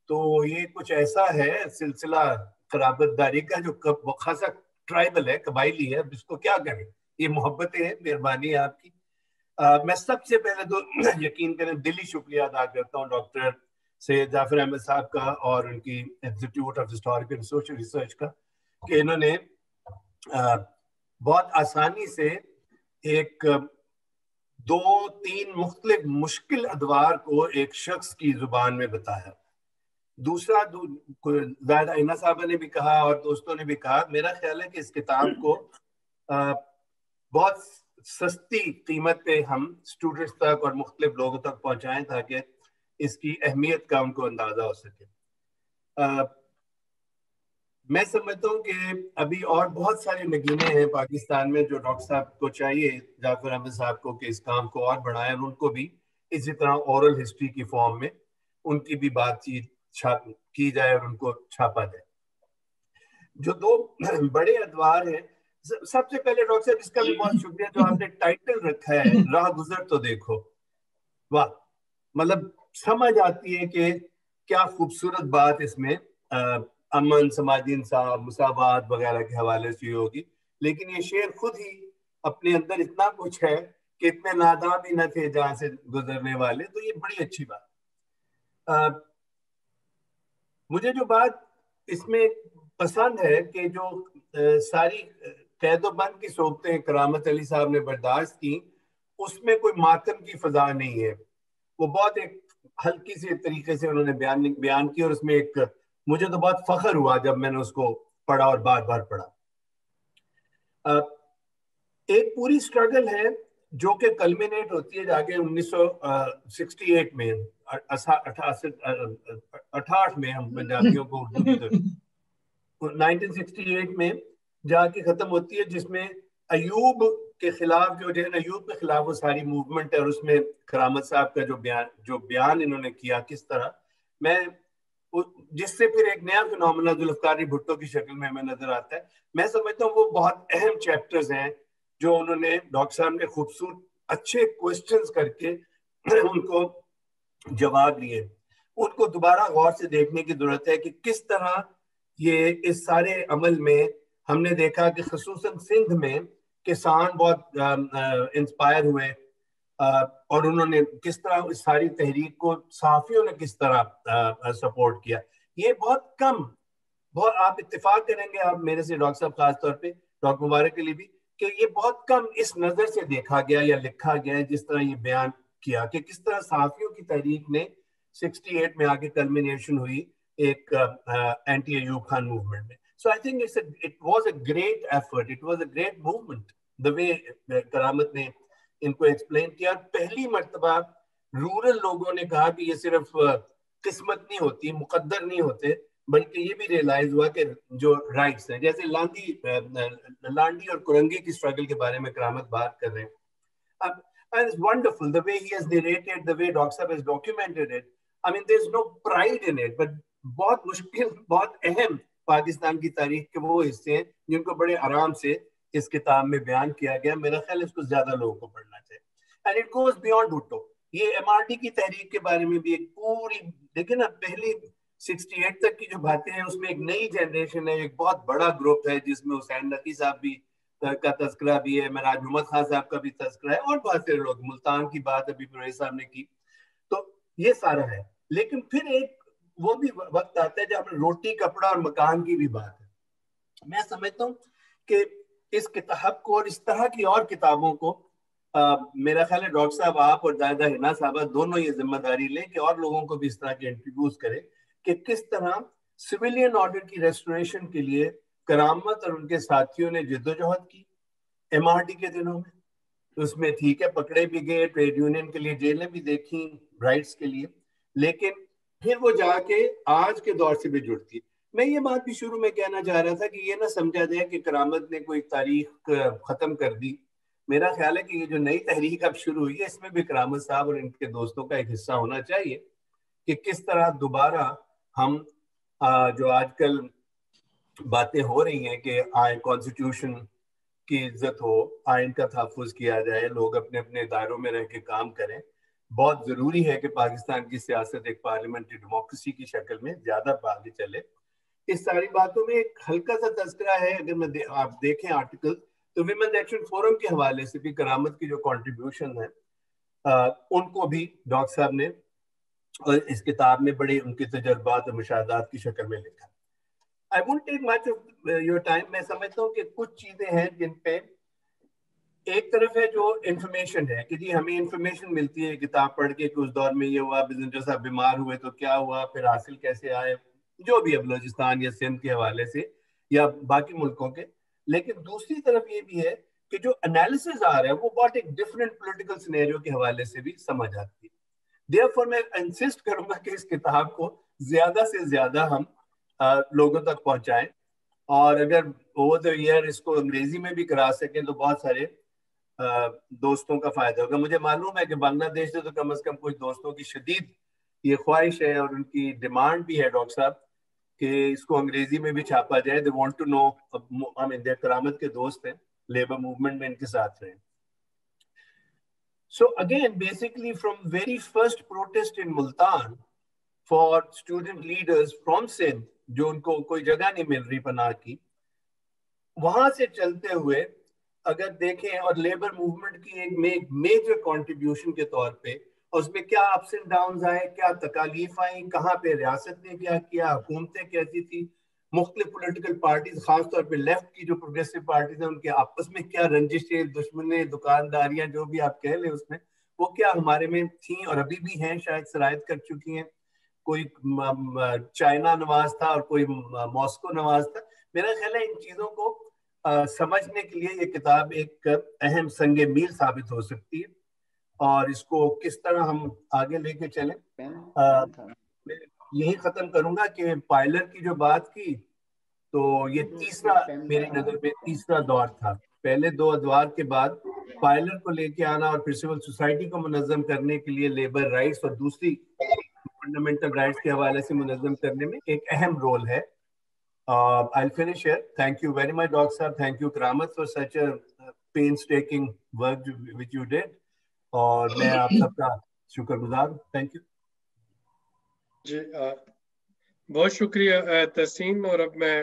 تو یہ کچھ ایسا ہے سلسلہ قرابت داری کا جو خاصا ٹرائبل ہے، قبائلی ہے. اب اس کو کیا کریں، یہ محبتیں ہیں. مہربانی ہے آپ کی. میں سب سے پہلے تو یقین کریں دلی شکریہ ادا کرتا ہوں ڈاکٹر سید جعفر احمد صاحب کا اور ان کی institute of historical and social research کا کہ انہوں نے بہت آسانی سے ایک 2-3 مختلف مشکل ادوار کو ایک شخص کی زبان میں بتایا. دوسرا زاہدہ اینا صاحبہ نے بھی کہا اور دوستوں نے بھی کہا، میرا خیال ہے کہ اس کتاب کو بہت سستی قیمت پہ ہم اسٹوڈنٹس تک اور مختلف لوگوں تک پہنچائیں تاکہ اس کی اہمیت کا ان کو اندازہ ہو سکے. میں سمجھتا ہوں کہ ابھی اور بہت سارے نگینے ہیں پاکستان میں جو ڈاکٹر صاحب کو چاہیے، جعفر احمد صاحب کو، کہ اس کام کو اور بڑھائیں اور ان کو بھی اسی طرح اورل ہسٹری کی فارم میں ان کی بھی بات چیت کی جائے اور ان کو چھاپا جائے. جو 2 بڑے ادوار ہیں، سب سے پہلے ڈاکٹر صاحب اس کا بھی بہت شکریہ جو آپ نے ٹائٹل رکھا ہے راہ گزر تو دیکھو. واہ، مطلب سمجھ آتی ہے کہ کیا خوبصورت بات اس میں امن، سماجی انصاف، مساوات وغیرہ کے حوالے سے ہوگی. لیکن یہ شعر خود ہی اپنے اندر اتنا کچھ ہے کہ اتنے ناداں بھی نہ تھے جہاں سے گزرنے والے. تو یہ بڑی اچھی بات. مجھے جو بات اس میں پسند ہے کہ جو ساری قید و بند کی صحبتیں کرامت علی صاحب نے برداشت کی، اس میں کوئی ماتم کی فضا نہیں ہے. وہ بہت ایک ہلکی سی طریقے سے انہوں نے بیان کی، اور اس میں ایک مجھے تو بہت فخر ہوا جب میں نے اس کو پڑھا اور بار بار پڑھا. ایک پوری سٹرگل ہے جو کہ کلمینیٹ ہوتی ہے جا کے 1968 میں 68 میں ہم پنجابیوں کو اردو کی طرف 1968 میں جا کے ختم ہوتی ہے، جس میں ایوب کے خلاف جو ایوب کے خلاف وہ ساری موومنٹ ہے، اور اس میں کرامت صاحب کا جو بیان انہوں نے کیا کس طرح، میں جس سے پھر ایک نیا فنومنا ذوالفقار بھٹو کی شکل میں ہمیں نظر آتا ہے. میں سمجھتا ہوں وہ بہت اہم چیپٹرز ہیں جو انہوں نے ڈاکٹر صاحب نے خوبصورت اچھے کوسچنز کر کے ان کو جواب دیے. ان کو دوبارہ غور سے دیکھنے کی ضرورت ہے کہ کس طرح یہ اس سارے عمل میں ہم نے دیکھا کہ خصوصاً سندھ میں کسان بہت انسپائر ہوئے، اور انہوں نے کس طرح اس ساری تحریک کو صحافیوں نے کس طرح سپورٹ کیا. یہ بہت کم، آپ اتفاق کریں گے آپ میرے سے ڈاکٹر صاحب، خاص طور پہ ڈاکٹر مبارک علی بھی، کہ یہ بہت کم اس نظر سے دیکھا گیا یا لکھا گیا ہے جس طرح یہ بیان کیا کہ کس طرح صحافیوں کی تحریک نے 68 میں آگے کلمینیشن ہوئی ایک اینٹی ایوب خان موومنٹ میں. So I think it was a great effort, it was a great movement the way کرامت نے ان کو ایکسپلین کیا. پہلی مرتبہ رورل لوگوں نے کہا کہ یہ صرف قسمت نہیں ہوتی, مقدر نہیں ہوتے, بلکہ یہ بھی ریئلائز ہوا کہ جو رائٹس ہیں, جیسے لانڈی اور کرنگی کی اسٹرگل کے بارے میں کرامت بات کر رہے ہیں. And it's wonderful the way he has narrated, the way Dr. Sahab has documented it. I mean, there's no pride in it, but بہت مشکل, بہت اہم پاکستان کی تاریخ کے وہ حصے ہیں جن کو بڑے آرام سے اس کتاب میں بیان کیا گیا. میرا خیال اس کو زیادہ لوگوں کو پڑھنا چاہیے. And it goes beyond Bhutto. یہ MRD کی تحریک کے بارے میں بھی ایک پوری, دیکھیں نا, پہلی 68 تک کی جو باتیں ہیں اس میں ایک نئی جنریشن ہے, ایک بہت بڑا گروپ ہے جس میں حسین نقی صاحب بھی کا تذکرہ بھی ہے, معراج محمد خان صاحب کا بھی تذکرہ ہے, اور بہت سے لوگ, ملتان کی بات ابھی پرویز صاحب نے کی. تو یہ سارا ہے. لیکن پھر ایک وہ بھی وقت آتا ہے جب روٹی کپڑا اور مکان کی بھی بات ہے. میں سمجھتا ہوں کہ اس کتاب کو اور اس طرح کی اور کتابوں کو میرا خیال ہے ڈاکٹر صاحب آپ اور دادا ہنا صاحبہ دونوں یہ ذمہ داری لیں کہ اور لوگوں کو بھی اس طرح کے انٹروڈیوس کریں کہ کس طرح سویلین آرڈر کی ریسٹوریشن کے لیے کرامت اور ان کے ساتھیوں نے جدوجہد کی MRD کے دنوں میں. اس میں ٹھیک ہے پکڑے بھی گئے, ٹریڈ یونین کے لیے جیلیں بھی دیکھیں رائٹس کے لیے, لیکن پھر وہ جا کے آج کے دور سے بھی جڑتی ہے. میں یہ بات بھی شروع میں کہنا چاہ رہا تھا کہ یہ نہ سمجھا جائے کہ کرامت نے کوئی تاریخ ختم کر دی. میرا خیال ہے کہ یہ جو نئی تحریک اب شروع ہوئی ہے اس میں بھی کرامت صاحب اور ان کے دوستوں کا ایک حصہ ہونا چاہیے کہ کس طرح دوبارہ ہم جو آج کل باتیں ہو رہی ہیں کہ کانسٹیٹیوشن کی عزت ہو, آئین کا تحفظ کیا جائے, لوگ اپنے اپنے دائروں میں رہ کے کام کریں. بہت ضروری ہے کہ پاکستان کی سیاست ایک پارلیمنٹری ڈیموکریسی کی شکل میں زیادہ آگے چلے. اس ساری باتوں میں ایک ہلکا سا تذکرہ ہے, اگر آپ دیکھیں آرٹیکل تو ویمن ایکشن فورم کے حوالے سے بھی کرامت کی جو کنٹریبیوشن ہے ان کو بھی ڈاکٹر صاحب نے اس کتاب میں بڑے ان کے تجربات اور مشاہدات کی شکل میں لکھا. I won't take much of your time. میں سمجھتا ہوں کہ کچھ چیزیں ہیں جن پہ ایک طرف ہے جو انفارمیشن ہے کہ جی ہمیں انفارمیشن ملتی ہے کتاب پڑھ کے کہ اس دور میں یہ ہوا, بزنس صاحب بیمار ہوئے تو کیا ہوا, پھر حاصل کیسے آئے, جو بھی ہے بلوچستان یا سندھ کے حوالے سے یا باقی ملکوں کے. لیکن دوسری طرف یہ بھی ہے کہ جو انالیسز آ رہا ہے وہ بہت ایک ڈفرینٹ پولیٹیکل سینیریو کے حوالے سے بھی سمجھ آتی ہے. دیئرفور میں انسسٹ کروں گا کہ اس کتاب کو زیادہ سے زیادہ ہم لوگوں تک پہنچائیں, اور اگر اوور دا ایئر اس کو انگریزی میں بھی کرا سکیں تو بہت سارے دوستوں کا فائدہ ہوگا. مجھے معلوم ہے کہ بنگلہ دیش سے تو کم از کم کچھ دوستوں کی شدید یہ خواہش ہے اور ان کی ڈیمانڈ بھی ہے ڈاکٹر صاحب کہ اس کو انگریزی میں بھی چھاپا جائے. they want to know, I mean, کرامت کے دوست ہیں, لیبر موومنٹ میں ان کے ساتھ رہے. So again, basically from very first protest in Multan for student leaders from Sindh, جو ان کو کوئی جگہ نہیں مل رہی پناہ کی, وہاں سے چلتے ہوئے اگر دیکھیں اور لیبر موومنٹ کی ایک میجر کنٹریبیوشن کے طور پہ اس میں کیا اپس اینڈ ڈاؤنز آئے, کیا تکالیف آئیں, کہاں پہ ریاست نے کیا کیا, حکومتیں کیسی تھی, مختلف پولیٹیکل پارٹیز خاص طور پہ لیفٹ کی جو پروگریسو پارٹیز ہیں ان کے آپس میں کیا رنجشیں, دشمنیں, دکانداریاں, جو بھی آپ کہہ لیں اس میں, وہ کیا ہمارے میں تھیں اور ابھی بھی ہیں, شاید سرایت کر چکی ہیں. کوئی چائنا نواز تھا اور کوئی ماسکو نواز تھا. میرا خیال ہے ان چیزوں کو سمجھنے کے لیے یہ کتاب ایک اہم سنگ میل ثابت ہو سکتی ہے, اور اس کو کس طرح ہم آگے لے کے چلیں. یہی ختم کروں گا کہ پائلر کی جو بات کی تو یہ تیسرا, میری نظر میں تیسرا دور تھا. پہلے دو ادوار کے بعد پائلر کو لے کے آنا اور پھر سول سوسائٹی کو منظم کرنے کے لیے لیبر رائٹس اور دوسری فنڈامنٹل رائٹس کے حوالے سے منظم کرنے میں ایک اہم رول ہے. I'll finish here. Thank you very much, Dr. Sahab. Thank you, Karamat, for such a painstaking work which you did. اور میں آپ سب کا شکر گزار ہوں. Thank you. جی بہت شکریہ تحسین. اور اب میں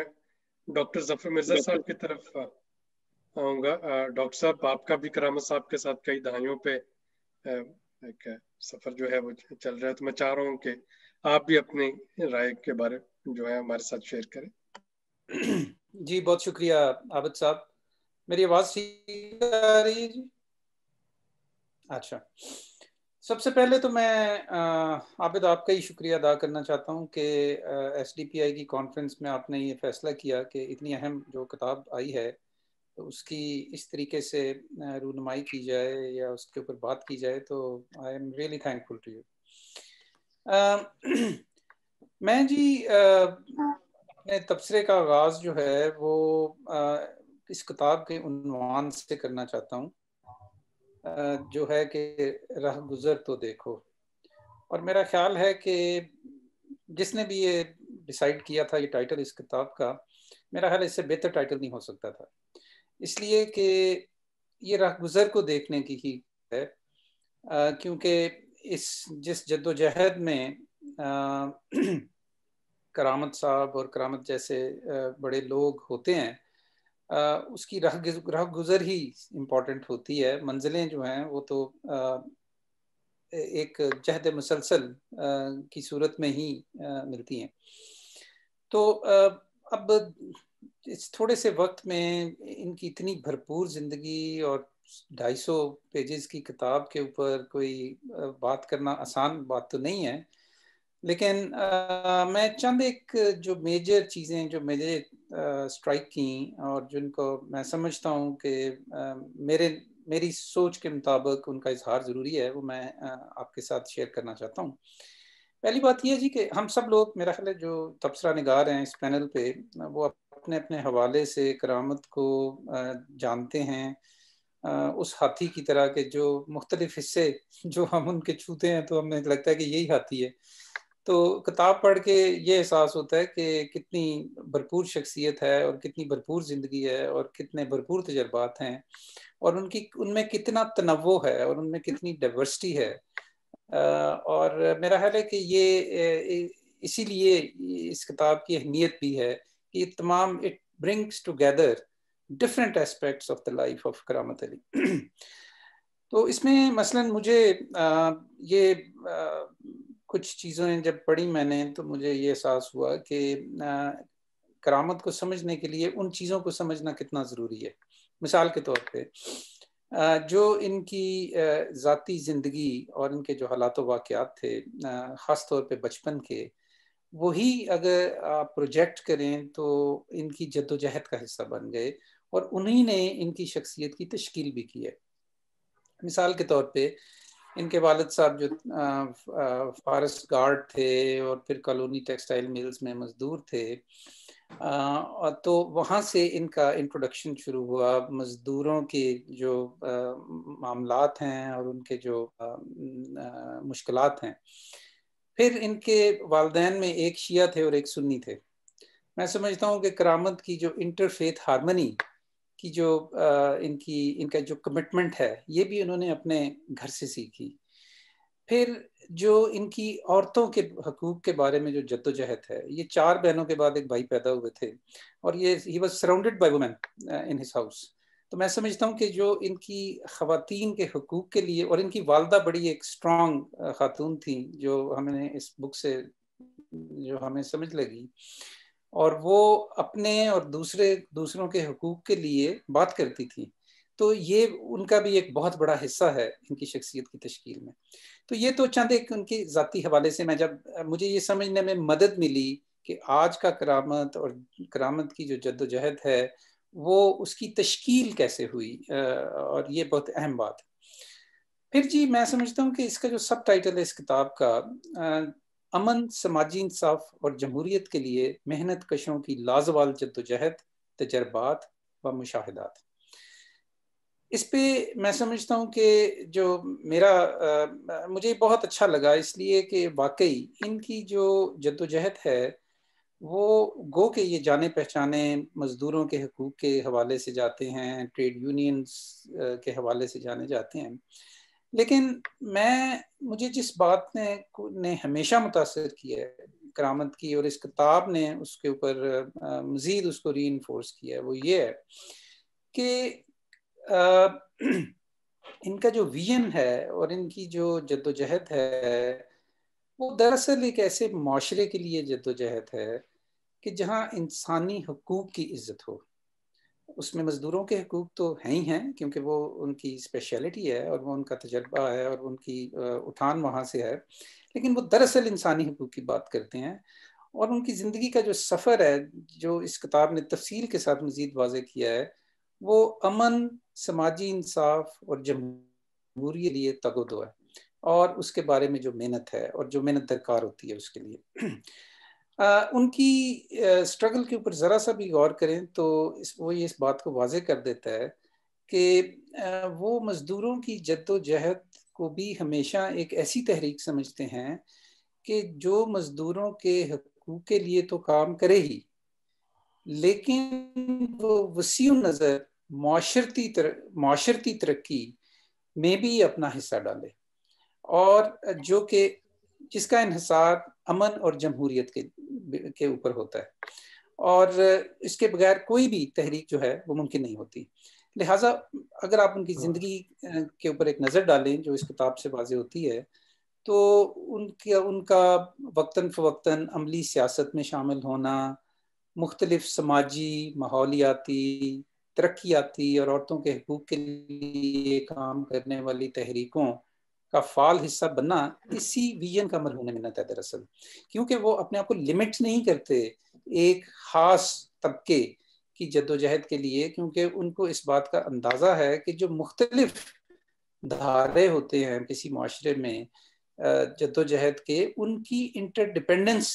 ڈاکٹر ظفر مرزا صاحب کی طرف آؤں گا. ڈاکٹر صاحب آپ کا بھی کرامت صاحب کے ساتھ کئی دہائیوں پہ ایک سفر جو ہے وہ چل رہا ہے, تو میں چاہ رہا ہوں کہ آپ بھی اپنی رائے کے بارے جو ہے ہمارے ساتھ شیئر کریں. جی بہت شکریہ عابد صاحب. میری آواز ٹھیک آ رہی ہے جی؟ اچھا. سب سے پہلے تو میں عابد آپ کا ہی شکریہ ادا کرنا چاہتا ہوں کہ SDPI کی کانفرنس میں آپ نے یہ فیصلہ کیا کہ اتنی اہم جو کتاب آئی ہے تو اس کی اس طریقے سے رونمائی کی جائے یا اس کے اوپر بات کی جائے، تو I am really thankful to you. میں جی اپنے تبصرے کا آغاز جو ہے وہ اس کتاب کے عنوان سے کرنا چاہتا ہوں، جو ہے کہ رہ گزر تو دیکھو۔ اور میرا خیال ہے کہ جس نے بھی یہ ڈیسائیڈ کیا تھا یہ ٹائٹل اس کتاب کا، میرا خیال اس سے بہتر ٹائٹل نہیں ہو سکتا تھا، اس لیے کہ یہ رہ گزر کو دیکھنے کی ہی ہے، کیونکہ جس جد و جہد میں کرامت صاحب اور کرامت جیسے بڑے لوگ ہوتے ہیں، اس کی رہ گزر ہی امپورٹنٹ ہوتی ہے۔ منزلیں جو ہیں وہ تو ایک جہد مسلسل کی صورت میں ہی ملتی ہیں۔ تو اب اس تھوڑے سے وقت میں ان کی اتنی بھرپور زندگی اور 250 پیجز کی کتاب کے اوپر کوئی بات کرنا آسان بات تو نہیں ہے، لیکن میں چند ایک جو میجر چیزیں جو مجھے اسٹرائک کیں اور جن کو میں سمجھتا ہوں کہ میری سوچ کے مطابق ان کا اظہار ضروری ہے، وہ میں آپ کے ساتھ شیئر کرنا چاہتا ہوں۔ پہلی بات یہ ہے جی کہ ہم سب لوگ، میرا خیال ہے جو تبصرہ نگار ہیں اس پینل پہ، وہ اپنے اپنے حوالے سے کرامت کو جانتے ہیں اس ہاتھی کی طرح کہ جو مختلف حصے جو ہم ان کے چھوتے ہیں تو ہمیں لگتا ہے کہ یہی ہاتھی ہے۔ تو کتاب پڑھ کے یہ احساس ہوتا ہے کہ کتنی بھرپور شخصیت ہے اور کتنی بھرپور زندگی ہے اور کتنے بھرپور تجربات ہیں، اور ان میں کتنا تنوع ہے اور ان میں کتنی ڈائیورسٹی ہے۔ اور میرا خیال ہے کہ یہ اسی لیے اس کتاب کی اہمیت بھی ہے کہ یہ تمام it brings together different aspects of the life of کرامت علی۔ تو اس میں مثلا مجھے یہ کچھ چیزیں جب پڑھی میں نے تو مجھے یہ احساس ہوا کہ کرامت کو سمجھنے کے لیے ان چیزوں کو سمجھنا کتنا ضروری ہے۔ مثال کے طور پہ جو ان کی ذاتی زندگی اور ان کے جو حالات و واقعات تھے، خاص طور پہ بچپن کے، وہی اگر آپ پروجیکٹ کریں تو ان کی جد و جہد کا حصہ بن گئے اور انہی نے ان کی شخصیت کی تشکیل بھی کی ہے۔ مثال کے طور پہ ان کے والد صاحب جو فارسٹ گارڈ تھے اور پھر کالونی ٹیکسٹائل ملز میں مزدور تھے، تو وہاں سے ان کا انٹروڈکشن شروع ہوا مزدوروں کے جو معاملات ہیں اور ان کے جو مشکلات ہیں۔ پھر ان کے والدین میں ایک شیعہ تھے اور ایک سنی تھے۔ میں سمجھتا ہوں کہ کرامت کی جو انٹرفیتھ ہارمنی کی جو ان کا جو کمٹمنٹ ہے، یہ بھی انہوں نے اپنے گھر سے سیکھی۔ پھر جو ان کی عورتوں کے حقوق کے بارے میں جو جد و جہد ہے، یہ 4 بہنوں کے بعد ایک بھائی پیدا ہوئے تھے اور یہ ہی was surrounded by women in his house. تو میں سمجھتا ہوں کہ جو ان کی خواتین کے حقوق کے لیے، اور ان کی والدہ بڑی ایک اسٹرانگ خاتون تھیں جو ہمیں اس بک سے جو ہمیں سمجھ لگی، اور وہ اپنے اور دوسروں کے حقوق کے لیے بات کرتی تھی، تو یہ ان کا بھی ایک بہت بڑا حصہ ہے ان کی شخصیت کی تشکیل میں۔ تو یہ تو چند ایک ان کی ذاتی حوالے سے جب مجھے یہ سمجھنے میں مدد ملی کہ آج کا کرامت اور کرامت کی جو جد و جہد ہے وہ اس کی تشکیل کیسے ہوئی، اور یہ بہت اہم بات ہے۔ پھر جی میں سمجھتا ہوں کہ اس کا جو سب ٹائٹل ہے اس کتاب کا، امن، سماجی انصاف اور جمہوریت کے لیے محنت کشوں کی لازوال جد و جہد، تجربات و مشاہدات، اس پہ میں سمجھتا ہوں کہ جو مجھے بہت اچھا لگا، اس لیے کہ واقعی ان کی جو جد و جہد ہے وہ گو کہ یہ جانے پہچانے مزدوروں کے حقوق کے حوالے سے جاتے ہیں، ٹریڈ یونینز کے حوالے سے جانے جاتے ہیں، لیکن مجھے جس بات نے ہمیشہ متاثر کیا ہے کرامت کی، اور اس کتاب نے اس کے اوپر مزید اس کو ری انفورس کیا ہے، وہ یہ ہے کہ ان کا جو ویژن ہے اور ان کی جو جد و جہد ہے وہ دراصل ایک ایسے معاشرے کے لیے جد و جہد ہے کہ جہاں انسانی حقوق کی عزت ہو، اس میں مزدوروں کے حقوق تو ہیں ہی ہیں کیونکہ وہ ان کی اسپیشلٹی ہے اور وہ ان کا تجربہ ہے اور ان کی اٹھان وہاں سے ہے، لیکن وہ دراصل انسانی حقوق کی بات کرتے ہیں، اور ان کی زندگی کا جو سفر ہے جو اس کتاب نے تفصیل کے ساتھ مزید واضح کیا ہے، وہ امن، سماجی انصاف اور جمہوریت لیے تگ و دو ہے، اور اس کے بارے میں جو محنت ہے اور جو محنت درکار ہوتی ہے اس کے لیے ان کی اسٹرگل کے اوپر ذرا سا بھی غور کریں تو وہ یہ اس بات کو واضح کر دیتا ہے کہ وہ مزدوروں کی جد و جہد کو بھی ہمیشہ ایک ایسی تحریک سمجھتے ہیں کہ جو مزدوروں کے حقوق کے لیے تو کام کرے ہی، لیکن وہ وسیع نظر معاشرتی ترقی میں بھی اپنا حصہ ڈالے، اور جو کہ جس کا انحصار امن اور جمہوریت کے اوپر ہوتا ہے، اور اس کے بغیر کوئی بھی تحریک جو ہے وہ ممکن نہیں ہوتی۔ لہٰذا اگر آپ ان کی زندگی کے اوپر ایک نظر ڈالیں جو اس کتاب سے واضح ہوتی ہے، تو ان کا وقتاً فوقتاً عملی سیاست میں شامل ہونا، مختلف سماجی، ماحولیاتی، ترقیاتی اور عورتوں کے حقوق کے لیے کام کرنے والی تحریکوں کا فعال حصہ بننا، اسی ویژن کا مرہون منت ہے دراصل، کیونکہ وہ اپنے آپ کو لمٹ نہیں کرتے ایک خاص طبقے کی جدوجہد کے لیے، کیونکہ ان کو اس بات کا اندازہ ہے کہ جو مختلف دھارے ہوتے ہیں کسی معاشرے میں جدوجہد کے، ان کی انٹر ڈیپینڈنس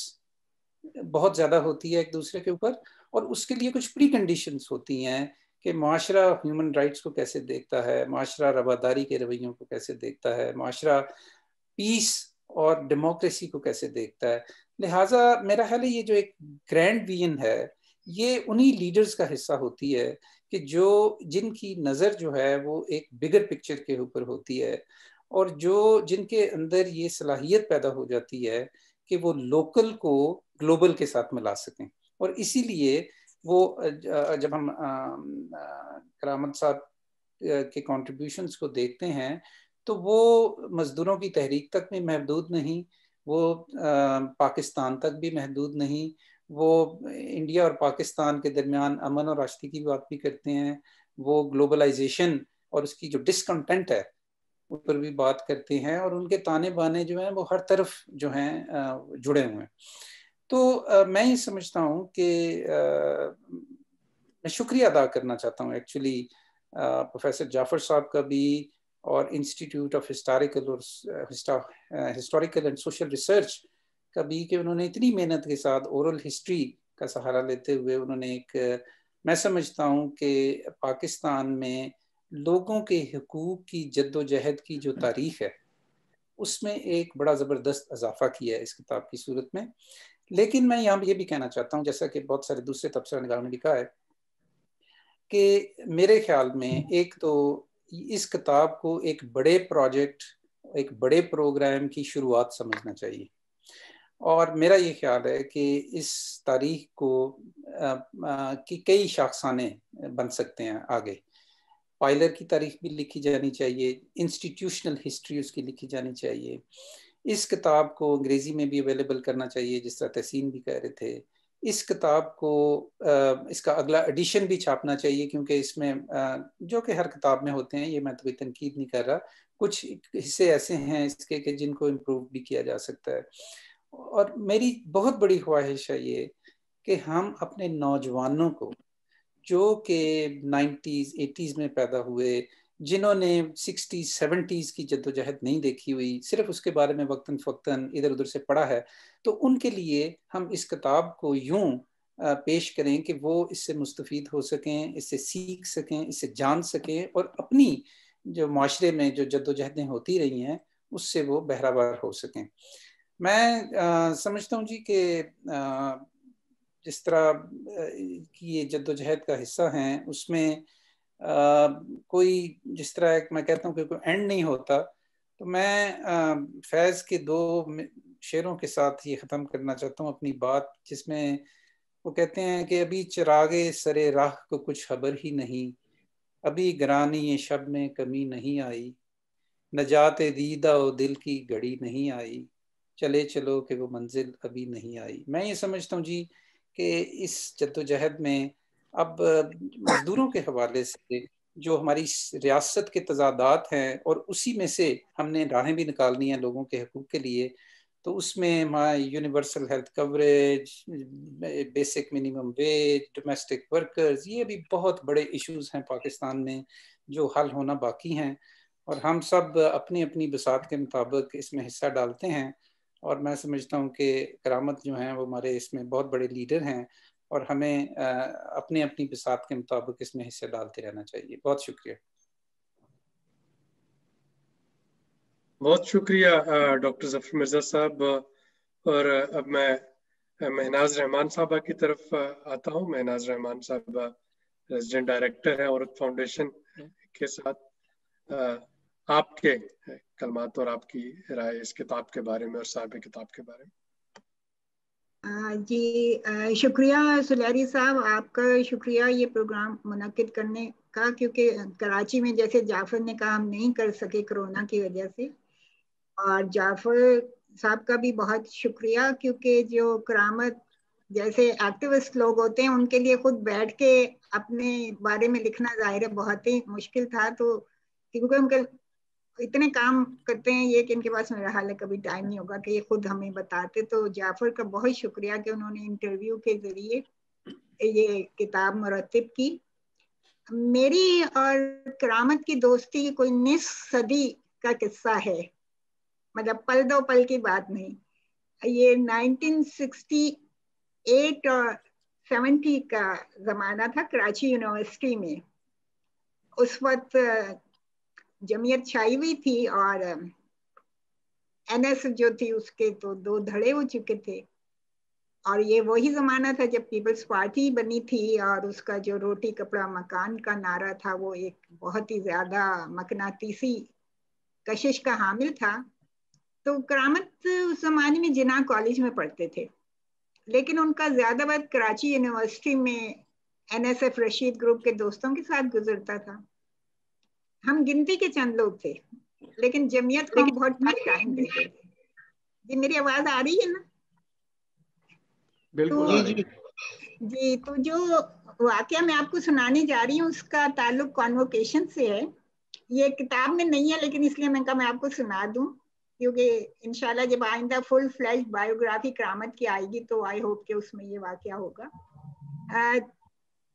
بہت زیادہ ہوتی ہے ایک دوسرے کے اوپر، اور اس کے لیے کچھ پری کنڈیشنز ہوتی ہیں کہ معاشرہ ہیومن رائٹس کو کیسے دیکھتا ہے، معاشرہ رواداری کے رویوں کو کیسے دیکھتا ہے، معاشرہ پیس اور ڈیموکریسی کو کیسے دیکھتا ہے۔ لہٰذا میرا خیال ہے یہ جو ایک گرینڈ ویژن ہے، یہ انہی لیڈرز کا حصہ ہوتی ہے کہ جن کی نظر جو ہے وہ ایک بگر پکچر کے اوپر ہوتی ہے، اور جن کے اندر یہ صلاحیت پیدا ہو جاتی ہے کہ وہ لوکل کو گلوبل کے ساتھ ملا سکیں۔ اور اسی لیے وہ جب ہم کرامت صاحب کے کنٹریبیوشنز کو دیکھتے ہیں تو وہ مزدوروں کی تحریک تک بھی محدود نہیں، وہ پاکستان تک بھی محدود نہیں، وہ انڈیا اور پاکستان کے درمیان امن اور آشتی کی بات بھی کرتے ہیں، وہ گلوبلائزیشن اور اس کی جو ڈسکنٹینٹ ہے اس پر بھی بات کرتے ہیں، اور ان کے تانے بانے جو ہیں وہ ہر طرف جو ہیں جڑے ہوئے ہیں۔ تو میں یہ سمجھتا ہوں کہ میں شکریہ ادا کرنا چاہتا ہوں ایکچولی پروفیسر جعفر صاحب کا بھی، اور institute of historical and social research کا بھی، کہ انہوں نے اتنی محنت کے ساتھ اورل ہسٹری کا سہارا لیتے ہوئے انہوں نے میں سمجھتا ہوں کہ پاکستان میں لوگوں کے حقوق کی جد و جہد کی جو تاریخ ہے اس میں ایک بڑا زبردست اضافہ کیا ہے اس کتاب کی صورت میں۔ لیکن میں یہاں یہ بھی کہنا چاہتا ہوں، جیسا کہ بہت سارے دوسرے تبصرہ نگاروں نے لکھا ہے، کہ میرے خیال میں ایک تو اس کتاب کو ایک بڑے پروجیکٹ، ایک بڑے پروگرام کی شروعات سمجھنا چاہیے، اور میرا یہ خیال ہے کہ اس تاریخ کو کی کئی شاخسانے بن سکتے ہیں آگے۔ پائلر کی تاریخ بھی لکھی جانی چاہیے، انسٹیٹیوشنل ہسٹری اس کی لکھی جانی چاہیے، اس کتاب کو انگریزی میں بھی اویلیبل کرنا چاہیے جس طرح تحسین بھی کہہ رہے تھے، اس کتاب کو اس کا اگلا ایڈیشن بھی چھاپنا چاہیے، کیونکہ اس میں جو کہ ہر کتاب میں ہوتے ہیں، یہ میں تو کوئی تنقید نہیں کر رہا، کچھ حصے ایسے ہیں اس کے کہ جن کو امپروو بھی کیا جا سکتا ہے۔ اور میری بہت بڑی خواہش ہے یہ کہ ہم اپنے نوجوانوں کو جو کہ 90s 80s میں پیدا ہوئے، جنہوں نے 60s 70s کی جدوجہد نہیں دیکھی ہوئی، صرف اس کے بارے میں وقتاً فوقتاً ادھر ادھر سے پڑھا ہے، تو ان کے لیے ہم اس کتاب کو یوں پیش کریں کہ وہ اس سے مستفید ہو سکیں، اس سے سیکھ سکیں، اس سے جان سکیں، اور اپنی جو معاشرے میں جو جدوجہدیں ہوتی رہی ہیں اس سے وہ بہرہ ہو سکیں۔ میں سمجھتا ہوں جی کہ جس طرح کی یہ جدوجہد کا حصہ ہیں اس میں کوئی، جس طرح میں کہتا ہوں کہ کوئی اینڈ نہیں ہوتا، تو میں فیض کے 2 شعروں کے ساتھ یہ ختم کرنا چاہتا ہوں اپنی بات، جس میں وہ کہتے ہیں کہ ابھی چراغے سرے راہ کو کچھ خبر ہی نہیں، ابھی گرانی شب میں کمی نہیں آئی، نجات دیدہ و دل کی گھڑی نہیں آئی، چلے چلو کہ وہ منزل ابھی نہیں آئی۔ میں یہ سمجھتا ہوں جی کہ اس جدوجہد میں اب مزدوروں کے حوالے سے جو ہماری ریاست کے تضادات ہیں اور اسی میں سے ہم نے راہیں بھی نکالنی ہیں لوگوں کے حقوق کے لیے، تو اس میں ہمارا universal health coverage, basic minimum wage, domestic workers, یہ بھی بہت بڑے ایشوز ہیں پاکستان میں جو حل ہونا باقی ہیں، اور ہم سب اپنی اپنی بساط کے مطابق اس میں حصہ ڈالتے ہیں، اور میں سمجھتا ہوں کہ کرامت جو ہیں وہ ہمارے اس میں بہت بڑے لیڈر ہیں، اور ہمیں اپنی اپنی بساط کے مطابق اس میں حصہ ڈالتے رہنا چاہیے. بہت شکریہ. بہت شکریہ ڈاکٹر ظفر مرزا صاحب. اور اب میں مہناز رحمان صاحبہ کی طرف آتا ہوں. مہناز رحمان صاحبہ ریزیڈنٹ ڈائریکٹر ہیں عورت فاؤنڈیشن کے ساتھ. آپ کے کلمات اور آپ کی رائے اس کتاب کے بارے میں اور صاحب کتاب کے بارے میں. جی شکریہ سلیری صاحب، آپ کا شکریہ یہ پروگرام منعقد کرنے کا، کیونکہ کراچی میں جیسے جعفر نے کہا ہم نہیں کر سکے کرونا کی وجہ سے، اور جعفر صاحب کا بھی بہت شکریہ، کیونکہ جو کرامت جیسے ایکٹیوسٹ لوگ ہوتے ہیں ان کے لیے خود بیٹھ کے اپنے بارے میں لکھنا ظاہر ہے بہت ہی مشکل تھا، تو کیونکہ ان کے اتنے کام کرتے ہیں یہ کہ ان کے پاس میرا حال ہے کبھی ٹائم نہیں ہوگا کہ یہ خود ہمیں بتاتے. تو جعفر کا بہت شکریہ کہ انہوں نے انٹرویو کے ذریعے یہ کتاب مرتب کی. میری اور کرامت کی دوستی کوئی نصف صدی کا قصہ ہے، مطلب پل دو پل کی بات نہیں. یہ 1968 اور 70 کا زمانہ تھا کراچی یونیورسٹی میں. اس وقت جمعیت چھائی ہوئی تھی اور این ایس جو تھی اس کے تو 2 دھڑے ہو چکے تھے، اور یہ وہی زمانہ تھا جب پیپلز پارٹی بنی تھی، اور اس کا جو روٹی کپڑا مکان کا نعرہ تھا وہ ایک بہت ہی زیادہ مقناطیسی کشش کا حامل تھا. تو کرامت اس زمانے میں جناح کالج میں پڑھتے تھے، لیکن ان کا زیادہ وقت کراچی یونیورسٹی میں N S F Rashid group کے دوستوں کے ساتھ گزرتا تھا. ہم گنتی کے چند لوگ تھے لیکن جمعیت کو ہم بہت ٹائم دیتے تھے. جی میری آواز آ رہی ہے نا؟ بالکل. جی تو جو واقعہ میں آپ کو سنانے جا رہی ہوں اس کا تعلق کانوکیشن سے ہے. یہ کتاب میں نہیں ہے لیکن اس لیے میں کہا میں آپ کو سنا دوں، کیونکہ انشاءاللہ جب آئندہ فل فلیج بایوگرافی کرامت کی آئے گی تو آئی ہوپ کہ اس میں یہ واقعہ ہوگا.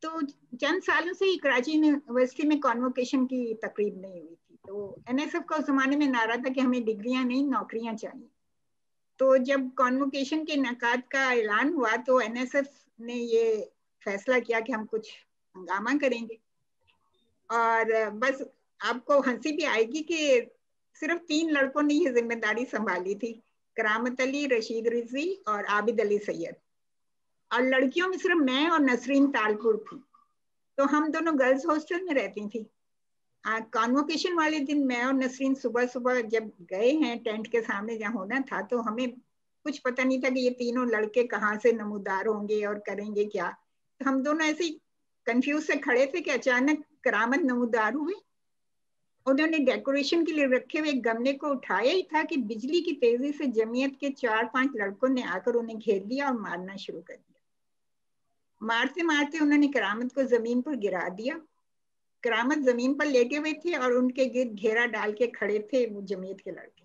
تو چند سالوں سے ہی کراچی یونیورسٹی میں کانوکیشن کی تقریب نہیں ہوئی تھی. تو این ایس ایف کا اس زمانے میں نعرہ تھا کہ ہمیں ڈگریاں نہیں نوکریاں چاہیے. تو جب کانوکیشن کے انعقاد کا اعلان ہوا تو این ایس ایف نے یہ فیصلہ کیا کہ ہم کچھ ہنگامہ کریں گے. اور بس آپ کو ہنسی بھی آئے گی کہ صرف 3 لڑکوں نے یہ ذمہ داری سنبھالی تھی، کرامت علی، رشید رضوی اور عابد علی سید. اور لڑکیوں میں صرف میں اور نسرین تالپور تھی. تو ہم دونوں گرلز ہاسٹل میں رہتی تھی. کانوکیشن والے دن میں اور نسرین صبح جب گئے ہیں ٹینٹ کے سامنے جہاں ہونا تھا تو ہمیں کچھ پتہ نہیں تھا کہ یہ تینوں لڑکے کہاں سے نمودار ہوں گے اور کریں گے کیا. ہم دونوں ایسے ہی کنفیوز سے کھڑے تھے کہ اچانک کرامت نمودار ہوئے. انہوں نے ڈیکوریشن کے لیے رکھے ہوئے گملے کو اٹھایا ہی تھا کہ بجلی کی تیزی سے جمعیت کے 4-5 لڑکوں نے آ کر انہیں گھیر لیا اور مارنا شروع کر دیا. مارتے مارتے انہوں نے کرامت کو زمین پر گرا دیا. کرامت زمین پر لیٹے ہوئے تھے اور ان کے گرد گھیرا ڈال کے کھڑے تھے وہ جمعیت کے لڑکے.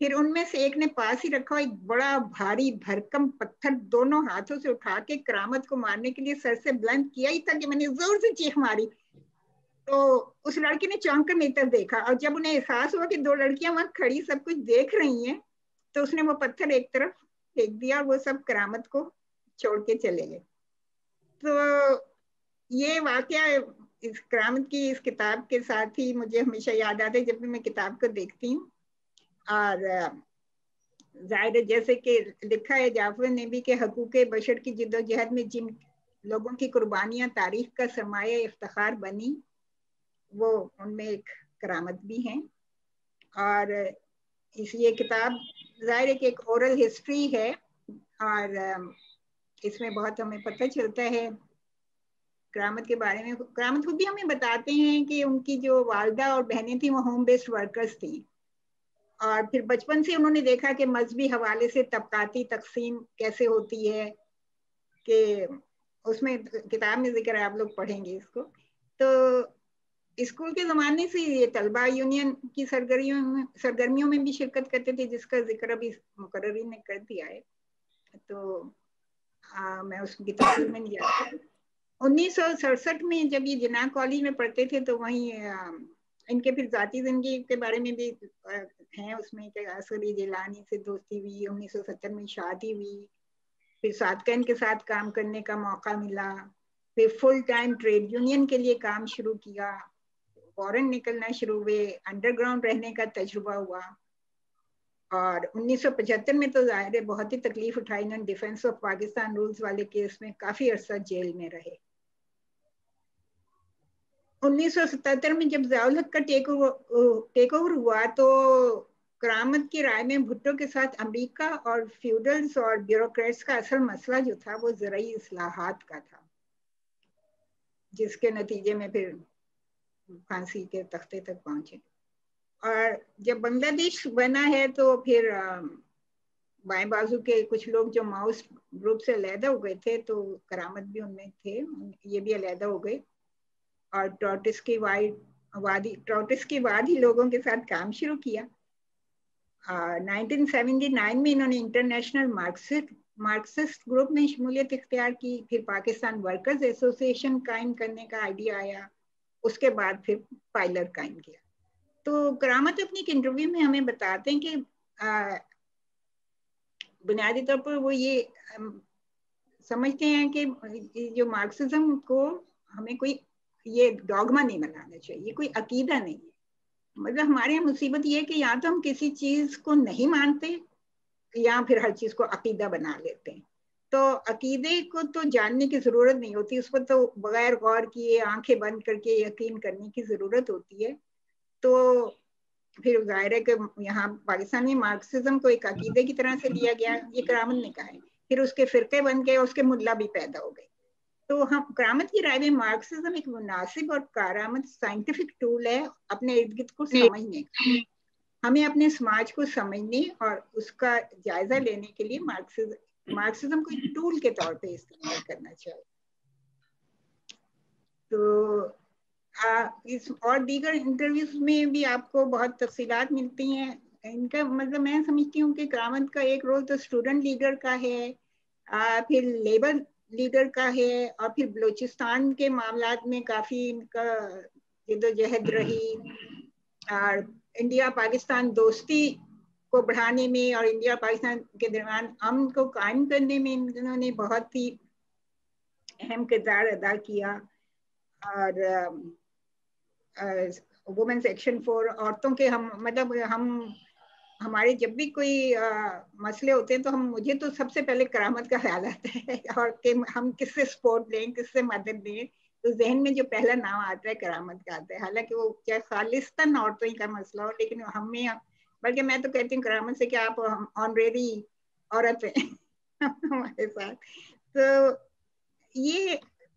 پھر ان میں سے ایک نے پاس ہی رکھا ایک بڑا بھاری بھرکم پتھر دونوں ہاتھوں سے اٹھا کے کرامت کو مارنے کے لیے سر سے بلند کیا ہی تھا کہ میں نے زور سے چیخ ماری. تو اس لڑکی نے چونک کر میری طرف دیکھا اور جب انہیں احساس ہوا کہ 2 لڑکیاں وہاں کھڑی سب کچھ دیکھ رہی ہیں تو اس نے وہ پتھر ایک طرف پھینک دیا اور وہ سب کرامت کو چھوڑ کے چلے گئے. تو یہ واقعہ اس کرامت کی اس کتاب کے ساتھ ہی مجھے ہمیشہ یاد آتا ہے جب بھی میں کتاب کو دیکھتی ہوں. اور ظاہر جیسے کہ لکھا ہے جعفر نے بھی کہ حقوق بشر کی جدوجہد میں جن لوگوں کی قربانیاں تاریخ کا سرمایہ افتخار بنی وہ ان میں ایک کرامت بھی ہیں. اور یہ کتاب ظاہر ہے کہ ایک اورل ہسٹری ہے اور اس میں بہت ہمیں پتہ چلتا ہے کرامت کے بارے میں. کرامت خود بھی ہمیں بتاتے ہیں کہ ان کی جو والدہ اور بہنیں تھیں وہ ہوم بیسڈ ورکرز تھیں اور پھر بچپن سے انہوں نے دیکھا کہ مذہبی حوالے سے طبقاتی تقسیم کیسے ہوتی ہے، کہ اس میں کتاب میں ذکر ہے, آپ لوگ پڑھیں گے اس کو. تو اسکول کے زمانے سے یہ طلبہ یونین کی سرگرمیوں میں بھی شرکت کرتے تھے, جس کا ذکر ابھی مقررین نے کر دیا ہے, تو میں اس کی تفصیل میں نہیں جاتی. 1967 میں جب یہ جناح کالج میں پڑھتے تھے تو وہیں ان کے پھر ذاتی زندگی کے بارے میں بھی ہیں اس میں کہ عصری جیلانی سے دوستی ہوئی, 1970 میں شادی ہوئی, پھر صادقین کے ساتھ کام کرنے کا موقع ملا, پھر فل ٹائم ٹریڈ یونین کے لیے کام شروع کیا, فورن نکلنا شروع ہوئے, انڈر گراؤنڈ رہنے کا تجربہ ہوا, اور 1975 میں تو ظاہر ہے بہت ہی تکلیف اٹھائی انہوں نے, ڈیفینس آف پاکستان رولز والے کیس میں کافی عرصہ جیل میں رہے. 1977 میں جب ضیاء الحق کا ٹیک اوور ہوا تو کرامت کی رائے میں بھٹو کے ساتھ امریکہ اور فیوڈلز اور بیوروکریٹس کا اصل مسئلہ جو تھا وہ زرعی اصلاحات کا تھا, جس کے نتیجے میں پھر پھانسی کے تختے تک پہنچے. اور جب بنگلہ دیش بنا ہے تو پھر بائیں بازو کے کچھ لوگ جو ماؤسٹ گروپ سے علیحدہ ہو گئے تھے, تو کرامت بھی ان میں تھے, یہ بھی علیحدہ ہو گئے, اور ٹراٹس کی واد ہی لوگوں کے ساتھ کام شروع کیا. 1979 میں انہوں نے انٹرنیشنل مارکسسٹ گروپ میں شمولیت اختیار کی, پھر پاکستان ورکرز ایسوسی ایشن قائم کرنے کا آئیڈیا آیا, اس کے بعد پھر پائلر قائم کیا. تو کرامت اپنی ایک انٹرویو میں ہمیں بتاتے ہیں کہ بنیادی طور پر وہ یہ سمجھتے ہیں کہ جو مارکسزم کو ہمیں کوئی یہ ڈاگما نہیں بنانا چاہیے, کوئی عقیدہ نہیں ہے. مطلب ہمارے یہاں مصیبت یہ ہے کہ یا تو ہم کسی چیز کو نہیں مانتے یا پھر ہر چیز کو عقیدہ بنا لیتے ہیں. تو عقیدے کو تو جاننے کی ضرورت نہیں ہوتی, اس پر تو بغیر غور کیے آنکھیں بند کر کے یقین کرنے کی ضرورت ہوتی ہے. تو پھر ظاہر ہے کہ یہاں پاکستان میں مارکسزم کو ایک عقیدے کی طرح سے لیا گیا, یہ کرامت نے کہا ہے, پھر اس کے فرقے بن گئے, اس کے ملا بھی پیدا ہو گئے. تو ہم کرامت کی رائے میں مارکسزم ایک مناسب اور کارآمد سائنٹیفک ٹول ہے اپنے ارد گرد کو سمجھنے کا. ہمیں اپنے سماج کو سمجھنے اور اس کا جائزہ لینے کے لیے مارکسزم کو ایک ٹول کے طور پہ استعمال کرنا چاہیے. تو اس اور دیگر انٹرویوز میں بھی آپ کو بہت تفصیلات ملتی ہیں. ان کا مطلب میں سمجھتی ہوں کہ کرامت کا ایک رول تو اسٹوڈنٹ لیڈر کا ہے, پھر لیبر لیڈر کا ہے, اور پھر بلوچستان کے معاملات میں کافی ان کا جدوجہد رہی, اور انڈیا پاکستان دوستی کو بڑھانے میں اور انڈیا پاکستان کے درمیان امن کو قائم کرنے میں انہوں نے بہت ہی اہم کردار ادا کیا. اور وومن سیکشن 4 عورتوں کے مطلب ہمارے جب بھی کوئی مسئلے ہوتے ہیں تو مجھے تو سب سے پہلے کرامت کا خیال آتا ہے, اور کہ ہم کس سے سپورٹ لیں, کس سے مدد دیں, تو ذہن میں جو پہلا نام آتا ہے کرامت کا آتا ہے. حالانکہ وہ کیا خالصتاً عورتوں ہی کا مسئلہ ہو, لیکن ہمیں بلکہ میں تو کہتی ہوں کرامت سے کہ آپ آنریری عورت ہیں ہمارے ساتھ. تو یہ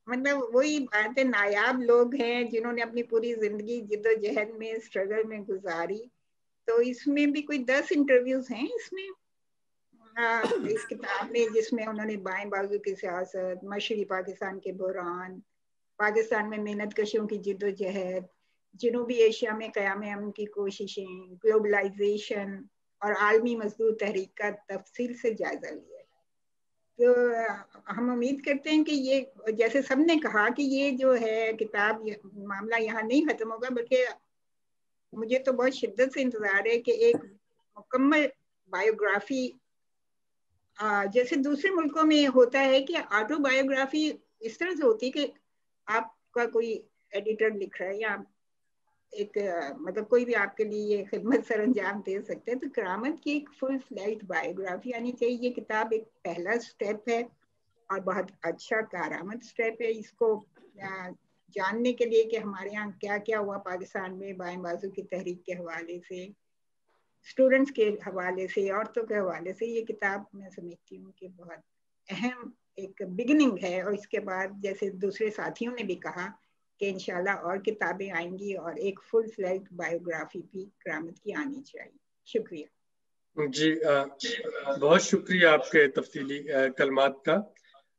مطلب وہی بات ہے, نایاب لوگ ہیں جنہوں نے اپنی پوری زندگی جدوجہد میں اسٹرگل میں گزاری. تو اس میں بھی کوئی 10 انٹرویوز ہیں اس کتاب میں, جس میں انہوں نے بائیں بازو کی سیاست, مشرقی پاکستان کے بحران, پاکستان میں محنت کشوں کی جدوجہد, جنوبی ایشیا میں قیام امن کی کوششیں, گلوبلائزیشن اور عالمی مزدور تحریک کا تفصیل سے جائزہ لیا. تو ہم امید کرتے ہیں کہ یہ جیسے سب نے کہا کہ یہ جو ہے کتاب معاملہ یہاں نہیں ختم ہوگا, بلکہ مجھے تو بہت شدت سے انتظار ہے کہ ایک مکمل بایوگرافی, جیسے دوسرے ملکوں میں ہوتا ہے کہ آٹو بایوگرافی اس طرح سے ہوتی ہے کہ آپ کا کوئی ایڈیٹر لکھ رہا ہے یا ایک مطلب کوئی بھی آپ کے لیے یہ خدمت سر انجام دے سکتے ہیں, تو کرامت کی ایک فل فلیجڈ بایوگرافی آنی چاہیے. یہ کتاب ایک پہلا سٹیپ ہے اور بہت اچھا کارآمد سٹیپ ہے اس کو جاننے کے لیے کہ ہمارے یہاں کیا کیا ہوا پاکستان میں بائیں بازو کی تحریک کے حوالے سے, اسٹوڈنٹس کے حوالے سے, عورتوں کے حوالے سے. یہ کتاب میں سمجھتی ہوں کہ بہت اہم ایک بگننگ ہے, اور اس کے بعد جیسے دوسرے ساتھیوں نے بھی کہا کہ انشاءاللہ اور کتابیں آئیں گی اور ایک فل فلیجڈ بایوگرافی بھی کرامت کی آنی چاہیے. شکریہ. جی بہت شکریہ آپ کے تفصیلی کلمات کا.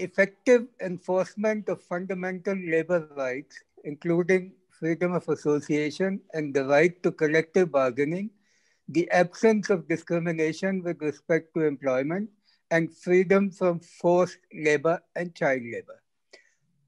effective enforcement of fundamental labor rights, including freedom of association and the right to collective bargaining, the absence of discrimination with respect to employment, and freedom from forced labor and child labor.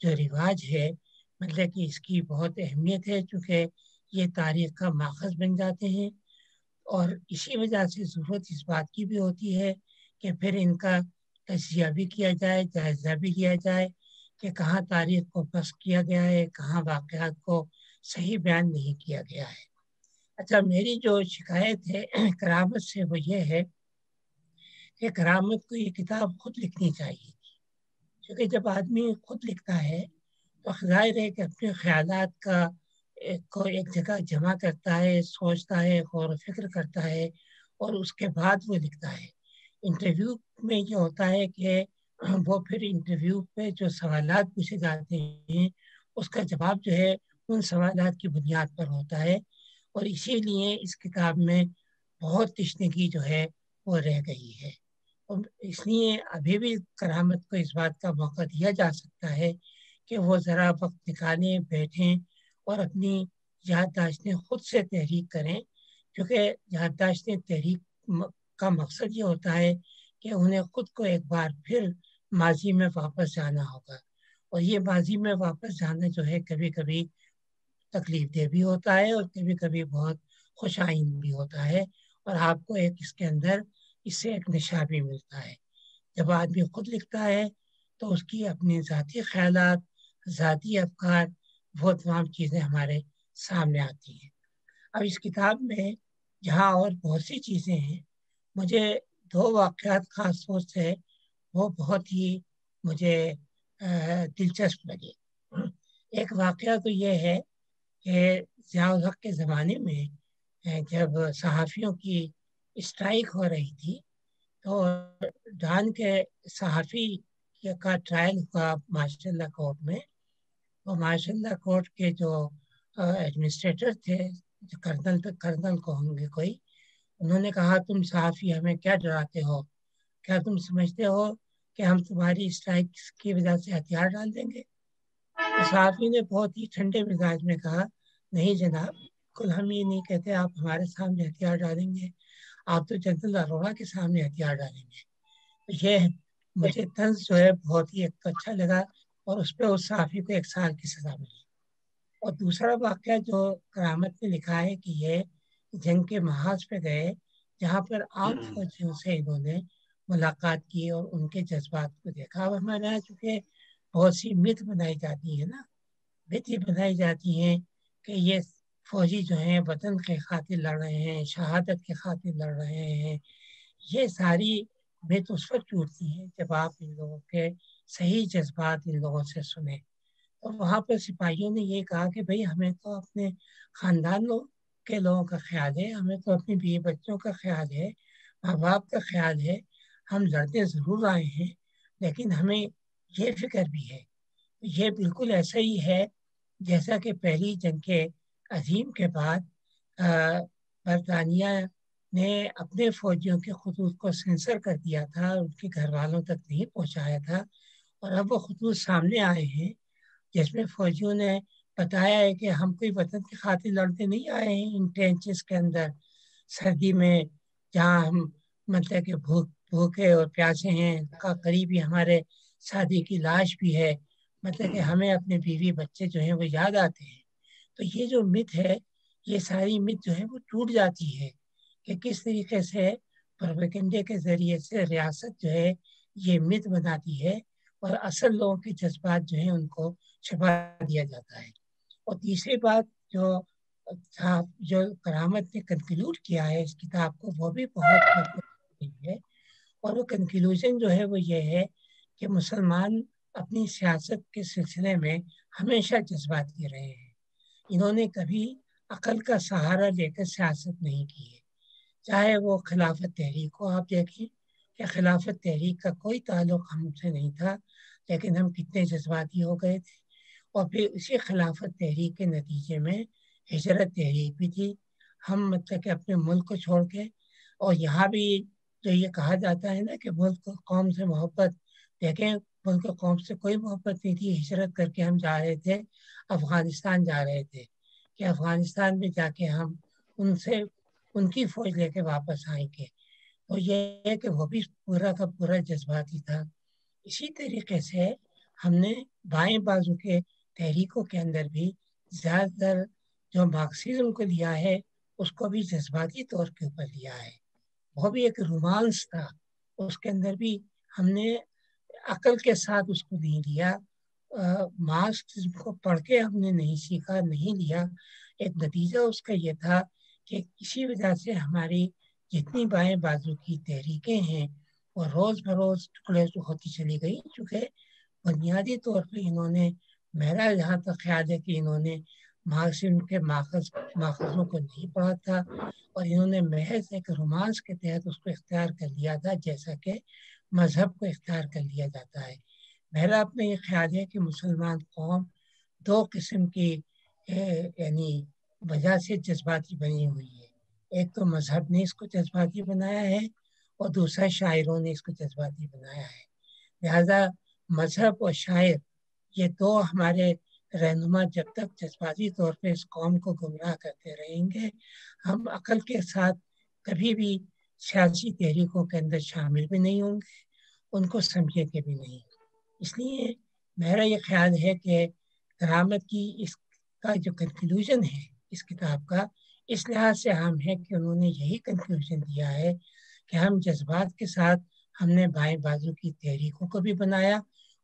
جو رواج ہے مطلب کہ اس کی بہت اہمیت ہے، چونکہ یہ تاریخ کا ماخذ بن جاتے ہیں، اور اسی وجہ سے ضرورت اس بات کی بھی ہوتی ہے کہ پھر ان کا تجزیہ بھی کیا جائے، جائزہ بھی لیا جائے کہ کہاں تاریخ کو پس کیا گیا ہے، کہاں واقعات کو صحیح بیان نہیں کیا گیا ہے۔ اچھا، میری جو شکایت ہے کرامت سے وہ یہ ہے کہ کرامت کو یہ کتاب خود لکھنی چاہیے، کیونکہ جب آدمی خود لکھتا ہے تو ظاہر ہے کہ اپنے خیالات کو ایک جگہ جمع کرتا ہے، سوچتا ہے، غور و فکر کرتا ہے، اور اس کے بعد وہ لکھتا ہے۔ انٹرویو میں یہ ہوتا ہے کہ وہ پھر انٹرویو پہ جو سوالات پوچھے جاتے ہیں اس کا جواب جو ہے ان سوالات کی بنیاد پر ہوتا ہے، اور اسی لیے اس کتاب میں بہت تشنگی جو ہے وہ رہ گئی ہے۔ اور اس لیے ابھی بھی کرامت کو اس بات کا موقع دیا جا سکتا ہے کہ وہ ذرا وقت نکالیں، بیٹھیں اور اپنی یادداشتیں خود سے تحریک کریں، کیونکہ یادداشتیں تحریک کا مقصد یہ ہوتا ہے کہ انہیں خود کو ایک بار پھر ماضی میں واپس جانا ہوگا، اور یہ ماضی میں واپس جانا جو ہے کبھی کبھی تکلیف دہ بھی ہوتا ہے اور کبھی کبھی بہت خوش آئند بھی ہوتا ہے، اور آپ کو ایک اس کے اندر اس سے ایک نشہ بھی ملتا ہے۔ جب آدمی خود لکھتا ہے تو اس کی اپنی ذاتی خیالات، ذاتی افکار، وہ تمام چیزیں ہمارے سامنے آتی ہیں۔ اب اس کتاب میں جہاں اور بہت سی چیزیں ہیں، مجھے 2 واقعات خاص طور سے وہ بہت ہی مجھے دلچسپ لگے۔ ایک واقعہ تو یہ ہے کہ ضیاء الحق کے زمانے میں جب صحافیوں کی اسٹرائک ہو رہی تھی تو ڈان کے صحافی کا ٹرائل ہوا ماشاء اللہ کورٹ میں، اور ماشاء اللہ کورٹ کے جو ایڈمنسٹریٹر تھے، جو کرنل کو ہوں گے کوئی، انہوں نے کہا تم صحافی ہمیں کیا ڈراتے ہو؟ کیا تم سمجھتے ہو کہ ہم تمہاری اسٹرائک کی وجہ سے ہتھیار ڈال دیں گے؟ تو صحافی نے بہت ہی ٹھنڈے مزاج میں کہا نہیں جناب، بالکل ہم یہ نہیں کہتے آپ ہمارے سامنے ہتھیار ڈالیں گے، آپ تو جنرل اروڑا کے سامنے ہتھیار ڈالیں گے۔ تو یہ مجھے طنز جو ہے بہت ہی اچھا لگا، اور اس پہ اس صحافی کو 1 سال کی سزا ملی۔ اور دوسرا واقعہ جو کرامت نے لکھا ہے کہ یہ جنگ کے محاذ پہ گئے جہاں پر عام فوجیوں سے انہوں نے ملاقات کی اور ان کے جذبات کو دیکھا۔ اب ہمارے یہاں چونکہ بہت سی مت بنائی جاتی ہیں نا، مت یہ بنائی جاتی ہیں کہ یہ فوجی جو ہیں وطن کے خاطر لڑ رہے ہیں، شہادت کے خاطر لڑ رہے ہیں۔ یہ ساری مت اس وقت ٹوٹتی ہیں جب آپ ان لوگوں کے صحیح جذبات ان لوگوں سے سنیں۔ اور وہاں پر سپاہیوں نے یہ کہا کہ بھئی ہمیں تو اپنے خاندانوں کے لوگوں کا خیال ہے، ہمیں تو اپنے بیوی بچوں کا خیال ہے، ماں باپ کا خیال ہے، ہم لڑنے ضرور آئے ہیں لیکن ہمیں یہ فکر بھی ہے۔ یہ بالکل ایسا ہی ہے جیسا کہ پہلی جنگ عظیم کے بعد برطانیہ نے اپنے فوجیوں کے خطوط کو سینسر کر دیا تھا، ان کے گھر والوں تک نہیں پہنچایا تھا، اور اب وہ خطوط سامنے آئے ہیں جس میں فوجیوں نے بتایا ہے کہ ہم کوئی وطن کی خاطر لڑنے نہیں آئے ہیں ان ٹرینچز کے اندر سردی میں، جہاں ہم مطلب کہ بھوکے اور پیاسے ہیں، قریبی ہمارے شادی کی لاش بھی ہے، مطلب کہ ہمیں اپنے بیوی بچے جو ہیں وہ یاد آتے ہیں۔ تو یہ جو مت ہے، یہ ساری مت جو ہے وہ ٹوٹ جاتی ہے کہ کس طریقے سے پروپیگنڈے کے ذریعے سے ریاست جو ہے یہ مت بناتی ہے اور اصل لوگوں کے جذبات جو ہیں ان کو چھپا دیا جاتا ہے۔ اور تیسری بات جو کرامت نے کنکلوڈ کیا ہے اس کتاب کو، وہ بھی بہت مطلب ہے، اور وہ کنکلوژن جو ہے وہ یہ ہے کہ مسلمان اپنی سیاست کے سلسلے میں ہمیشہ جذباتی رہے ہیں، انہوں نے کبھی عقل کا سہارا لے کر سیاست نہیں کی ہے۔ چاہے وہ خلافت تحریک کو آپ دیکھیں کہ خلافت تحریک کا کوئی تعلق ہم سے نہیں تھا، لیکن ہم کتنے جذباتی ہو گئے تھے، اور پھر اسی خلافت تحریک کے نتیجے میں ہجرت تحریک بھی تھی، ہم مطلب کہ اپنے ملک کو چھوڑ کے، اور یہاں بھی جو یہ کہا جاتا ہے نا کہ ملک قوم سے محبت، دیکھیں ملک قوم سے کوئی محبت نہیں تھی، ہجرت کر کے ہم جا رہے تھے افغانستان جا رہے تھے کہ افغانستان میں جا کے ہم ان کی فوج لے کے واپس آئیں گے، تو یہ ہے کہ وہ بھی پورا کا پورا جذباتی تھا۔ اسی طریقے سے ہم نے بائیں بازو کے تحریکوں کے اندر بھی زیادہ تر جو مارکسزم کو لیا ہے اس کو بھی جذباتی طور کے اوپر لیا ہے. وہ بھی ایک رومانس تھا, اس کے اندر بھی ہم نے عقل کے ساتھ اس کو نہیں لیا, مارکسزم کو پڑھ کے ہم نے نہیں سیکھا, نہیں لیا. ایک نتیجہ اس کا یہ تھا کہ اسی وجہ سے ہماری جتنی بائیں بازو کی تحریکیں ہیں وہ روز بروز ٹکڑے ہوتی چلی گئی, چونکہ بنیادی طور پہ انہوں نے, میرا جہاں تک خیال ہے کہ انہوں نے مارکسزم کے ماخذوں کو نہیں پڑھا تھا, اور انہوں نے محض ایک رومانس کے تحت اس کو اختیار کر لیا تھا, جیسا کہ مذہب کو اختیار کر لیا جاتا ہے. میرا اپنا یہ خیال ہے کہ مسلمان قوم دو قسم کی یعنی وجہ سے جذباتی بنی ہوئی ہے. ایک تو مذہب نے اس کو جذباتی بنایا ہے, اور دوسرا شاعروں نے اس کو جذباتی بنایا ہے. لہذا مذہب اور شاعر یہ دو ہمارے رہنما جب تک جذباتی طور پہ اس قوم کو گمراہ کرتے رہیں گے, ہم عقل کے ساتھ کبھی بھی سیاسی تحریکوں کے اندر شامل بھی نہیں ہوں گے, ان کو سمجھے کے بھی نہیں. اس لیے میرا یہ خیال ہے کہ کرامت کی اس کا جو کنکلوژن ہے اس کتاب کا, اس لحاظ سے اہم ہے کہ انہوں نے یہی کنکلوژن دیا ہے کہ ہم جذبات کے ساتھ ہم نے بائیں بازو کی تحریکوں کو بھی بنایا,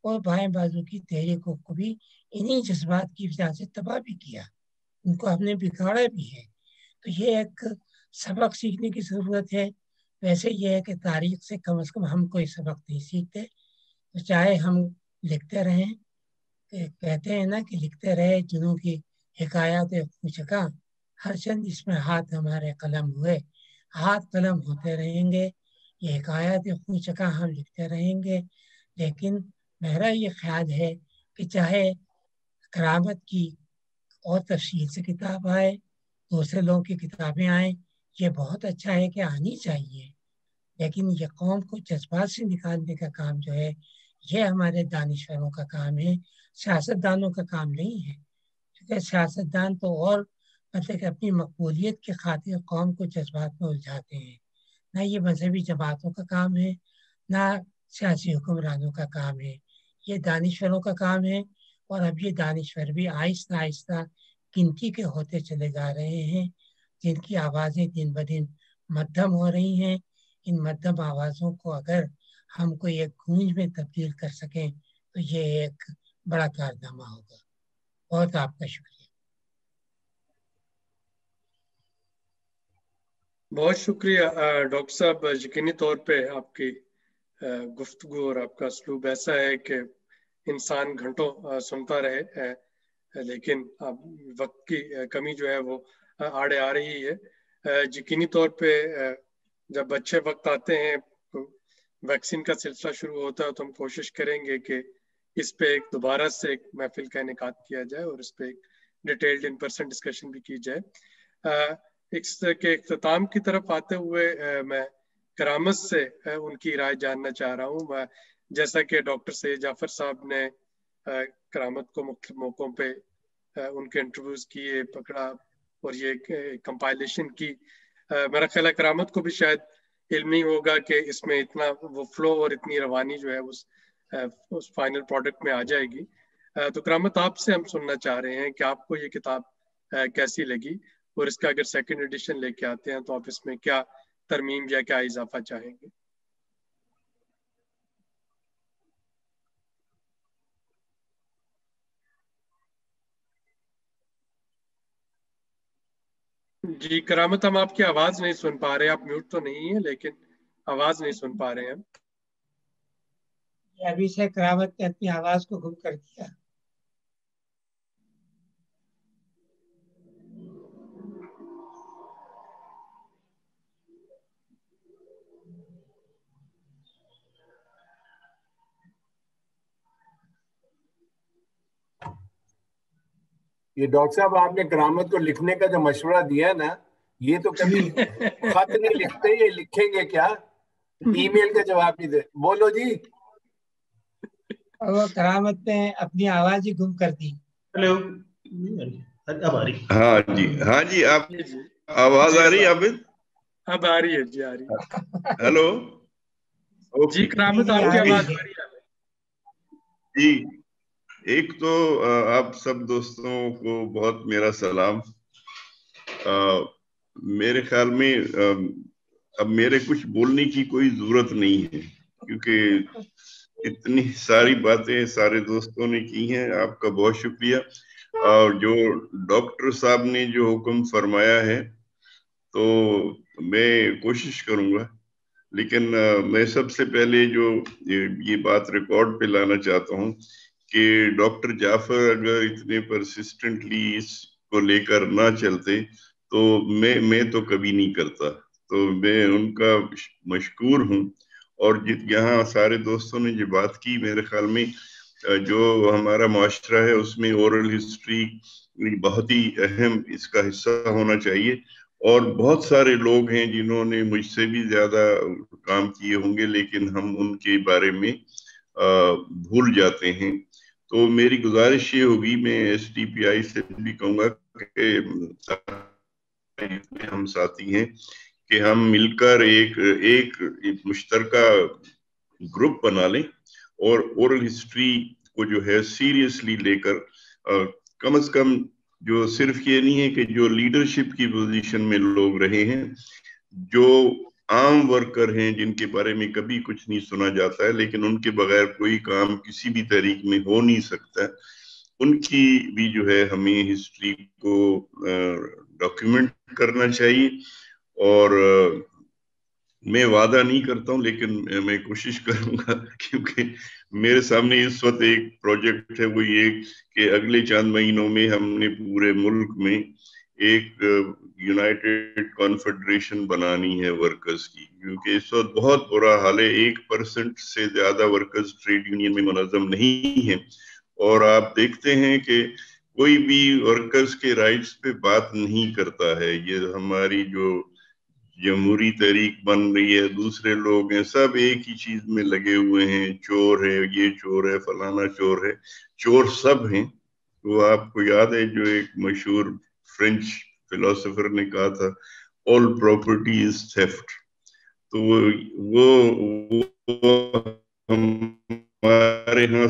اور بائیں بازو کی تحریکوں کو بھی انہی جذبات کی وجہ سے تباہ بھی کیا, ان کو ہم نے بگاڑا بھی ہے. تو یہ ایک سبق سیکھنے کی ضرورت ہے. ویسے یہ ہے کہ تاریخ سے کم از کم ہم کوئی سبق نہیں سیکھتے, تو چاہے ہم لکھتے رہیں, کہتے ہیں نا کہ لکھتے رہے جنوں کی حکایات کوچکا, ہر چند اس میں ہاتھ ہمارے قلم ہوئے. ہاتھ قلم ہوتے رہیں گے, یہ حکایات کوچکا ہم لکھتے رہیں گے. لیکن میرا یہ خیال ہے کہ چاہے کرامت کی اور تفصیل سے کتاب آئے, دوسرے لوگوں کی کتابیں آئیں, یہ بہت اچھا ہے کہ آنی چاہیے, لیکن یہ قوم کو جذبات سے نکالنے کا کام جو ہے یہ ہمارے دانشوروں کا کام ہے, سیاستدانوں کا کام نہیں ہے. کیونکہ سیاستدان تو اور مطلب کہ اپنی مقبولیت کی خاطر قوم کو جذبات میں الجھاتے ہیں. نہ یہ مذہبی جماعتوں کا کام ہے, نہ سیاسی حکمرانوں کا کام ہے, یہ دانشوروں کا کام ہے. اور اب یہ دانشور بھی آہستہ آہستہ گنتی کے ہوتے چلے جا رہے ہیں, جن کی آوازیں دن بدن مدھم ہو رہی ہیں. ان مدھم آوازوں کو اگر ہم کوئی ایک گونج میں تبدیل کر سکیں تو یہ ایک بڑا کارنامہ ہوگا. بہت آپ کا شکریہ. بہت شکریہ ڈاکٹر صاحب. یقینی طور پہ آپ کی گفتگو اور آپ کا اسلوب ایسا ہے کہ انسان گھنٹوں سنتا رہے, لیکن وقت کی کمی جو ہے وہ آڑے آ رہی ہے. یقینی طور پہ جب اچھے وقت آتے ہیں, ویکسین کا سلسلہ شروع ہوتا ہے, تو ہم کوشش کریں گے کہ اس پہ ایک دوبارہ سے ایک محفل کا انعقاد کیا جائے اور اس پہ ایک ڈیٹیلڈ ان پرسن ڈسکشن بھی کی جائے. اس کے اختتام کی طرف آتے ہوئے میں کرامت سے ان کی رائے جاننا چاہ رہا ہوں. جیسا کہ ڈاکٹر سید جعفر صاحب نے کرامت کو مختلف موقعوں پہ ان کے انٹرویوز کیے, پکڑا اور یہ کمپائلیشن کی, میرا خیال ہے کرامت کو بھی شاید علم نہیں ہوگا کہ اس میں اتنا وہ فلو اور اتنی روانی جو ہے اس فائنل پروڈکٹ میں آ جائے گی. تو کرامت آپ سے ہم سننا چاہ رہے ہیں کہ آپ کو یہ کتاب کیسی لگی, اور اس کا اگر سیکنڈ ایڈیشن لے کے آتے ہیں تو آپ اس میں کیا ترمیم یا کیا اضافہ چاہیں گے؟ جی کرامت, ہم آپ کی آواز نہیں سن پا رہے. آپ میوٹ تو نہیں ہیں لیکن آواز نہیں سن پا رہے ہیں. ابھی سے کرامت نے اپنی آواز کو گم کر دیا. یہ ڈاکٹر صاحب آپ نے کرامت کو لکھنے کا جو مشورہ دیا ہے نا, یہ تو کبھی خط نہیں لکھتے, یہ لکھیں گے کیا؟ ای میل کا جواب نہیں دے. بولو جی. وہ کرامت نے اپنی آواز ہی گم کر دی. ہلو, ہاں جی آپ آواز آ رہی ہے عابد؟ اب آ رہی ہے جی, آ رہی ہے. ہلو جی کرامت آپ کی آواز آ رہی ہے. جی ایک تو آپ سب دوستوں کو بہت میرا سلام. میرے خیال میں اب میرے کچھ بولنے کی کوئی ضرورت نہیں ہے کیونکہ اتنی ساری باتیں سارے دوستوں نے کی ہیں. آپ کا بہت شکریہ. اور جو ڈاکٹر صاحب نے جو حکم فرمایا ہے تو میں کوشش کروں گا، لیکن میں سب سے پہلے جو یہ بات ریکارڈ پہ لانا چاہتا ہوں کہ ڈاکٹر جعفر اگر اتنے پرسسٹنٹلی اس کو لے کر نہ چلتے تو میں تو کبھی نہیں کرتا. تو میں ان کا مشکور ہوں. اور یہاں سارے دوستوں نے جو بات کی، میرے خیال میں جو ہمارا معاشرہ ہے اس میں اورل ہسٹری بہت ہی اہم اس کا حصہ ہونا چاہیے. اور بہت سارے لوگ ہیں جنہوں نے مجھ سے بھی زیادہ کام کیے ہوں گے، لیکن ہم ان کے بارے میں بھول جاتے ہیں. تو میری گزارش یہ ہوگی، میں ایس ٹی پی آئی سے بھی کہوں گا کہ ہم ساتھی ہیں کہ ہم مل کر ایک مشترکہ گروپ بنا لیں اور اورل ہسٹری کو جو ہے سیریسلی لے کر کم از کم جو صرف یہ نہیں ہے کہ جو لیڈرشپ کی پوزیشن میں لوگ رہے ہیں، جو عام ورکر ہیں جن کے بارے میں کبھی کچھ نہیں سنا جاتا ہے لیکن ان کے بغیر کوئی کام کسی بھی طریق میں ہو نہیں سکتا، ان کی بھی جو ہے ہمیں ہسٹری کو ڈاکیومنٹ کرنا چاہیے. اور میں وعدہ نہیں کرتا ہوں لیکن میں کوشش کروں گا، کیونکہ میرے سامنے اس وقت ایک پروجیکٹ ہے، وہ یہ کہ اگلے چند مہینوں میں ہم نے پورے ملک میں ایک یونائٹڈ کانفیڈریشن بنانی ہے ورکرز کی، کیونکہ اس وقت بہت برا حال ہے. 1% سے زیادہ ورکرز ٹریڈ یونین میں منظم نہیں ہیں، اور آپ دیکھتے ہیں کہ کوئی بھی ورکرز کے رائٹس پہ بات نہیں کرتا ہے. یہ ہماری جو جمہوری تحریک بن رہی ہے، دوسرے لوگ ہیں، سب ایک ہی چیز میں لگے ہوئے ہیں، چور ہے، یہ چور ہے، فلانا چور ہے. چور سب ہیں. وہ آپ کو یاد ہے جو ایک مشہور فرینچ فلاسفر نے کہا تھا، all property is theft. تو وہ ہمارے ہاں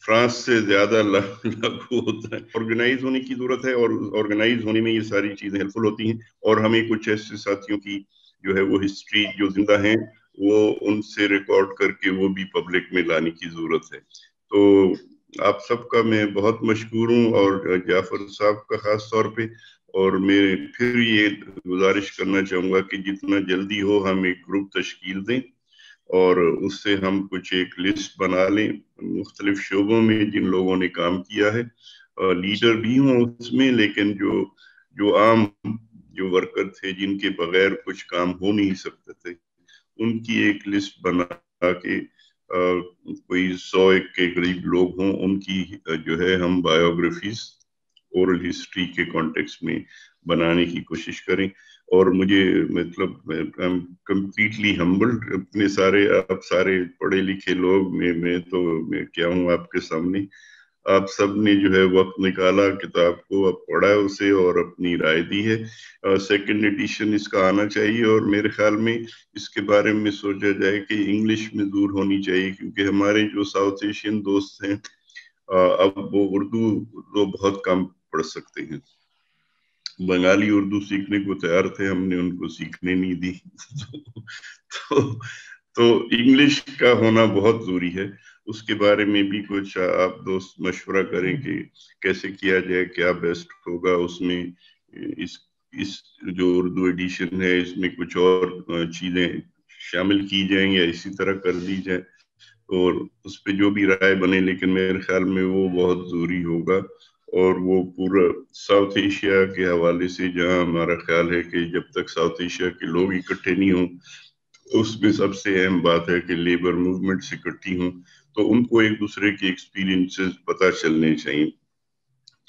فرانس سے زیادہ لاگو ہوتا ہے. آرگنائز ہونے کی ضرورت ہے، اور آرگنائز ہونے میں یہ ساری چیزیں ہیلپ فل ہوتی ہیں. اور ہمیں کچھ ایسے ساتھیوں کی جو ہے وہ ہسٹری جو زندہ ہیں وہ ان سے ریکارڈ کر کے وہ بھی پبلک میں لانے کی ضرورت ہے. تو آپ سب کا میں بہت مشکور ہوں، اور جعفر صاحب کا خاص طور پہ. اور میں پھر یہ گزارش کرنا چاہوں گا کہ جتنا جلدی ہو ہم ایک گروپ تشکیل دیں اور اس سے ہم کچھ ایک لسٹ بنا لیں مختلف شعبوں میں جن لوگوں نے کام کیا ہے. لیڈر بھی ہوں اس میں، لیکن جو عام جو ورکر تھے جن کے بغیر کچھ کام ہو نہیں سکتے تھے، ان کی ایک لسٹ بنا کے کوئی 100 کے قریب لوگ ہوں، ان کی جو ہے ہم بایوگرافیز اورل ہسٹری کے کانٹیکس میں بنانے کی کوشش کریں. اور مجھے مطلب کمپلیٹلی ہمبلڈ، اتنے سارے آپ سارے پڑھے لکھے لوگ، میں تو کیا ہوں آپ کے سامنے. آپ سب نے جو ہے وقت نکالا، کتاب کو اب پڑھا اسے اور اپنی رائے دی ہے. سیکنڈ ایڈیشن اس کا آنا چاہیے، اور میرے خیال میں اس کے بارے میں سوچا جائے کہ انگلش میں ضرور ہونی چاہیے، کیونکہ ہمارے جو ساؤتھ ایشین دوست ہیں اب وہ اردو تو بہت کم پڑھ سکتے ہیں. بنگالی اردو سیکھنے کو تیار تھے، ہم نے ان کو سیکھنے نہیں دی. تو انگلش کا ہونا بہت ضروری ہے. اس کے بارے میں بھی کچھ آپ دوست مشورہ کریں کہ کیسے کیا جائے، کیا بیسٹ ہوگا. اس میں اس جو اردو ایڈیشن ہے اس میں کچھ اور چیزیں شامل کی جائیں یا اسی طرح کر دی جائیں، اور اس پہ جو بھی رائے بنے. لیکن میرے خیال میں وہ بہت ضروری ہوگا، اور وہ پورا ساؤتھ ایشیا کے حوالے سے، جہاں ہمارا خیال ہے کہ جب تک ساؤتھ ایشیا کے لوگ اکٹھے نہیں ہوں، اس میں سب سے اہم بات ہے کہ لیبر موومنٹس اکٹھی ہوں تو ان کو ایک دوسرے کے ایکسپیرینسز پتہ چلنے چاہیے.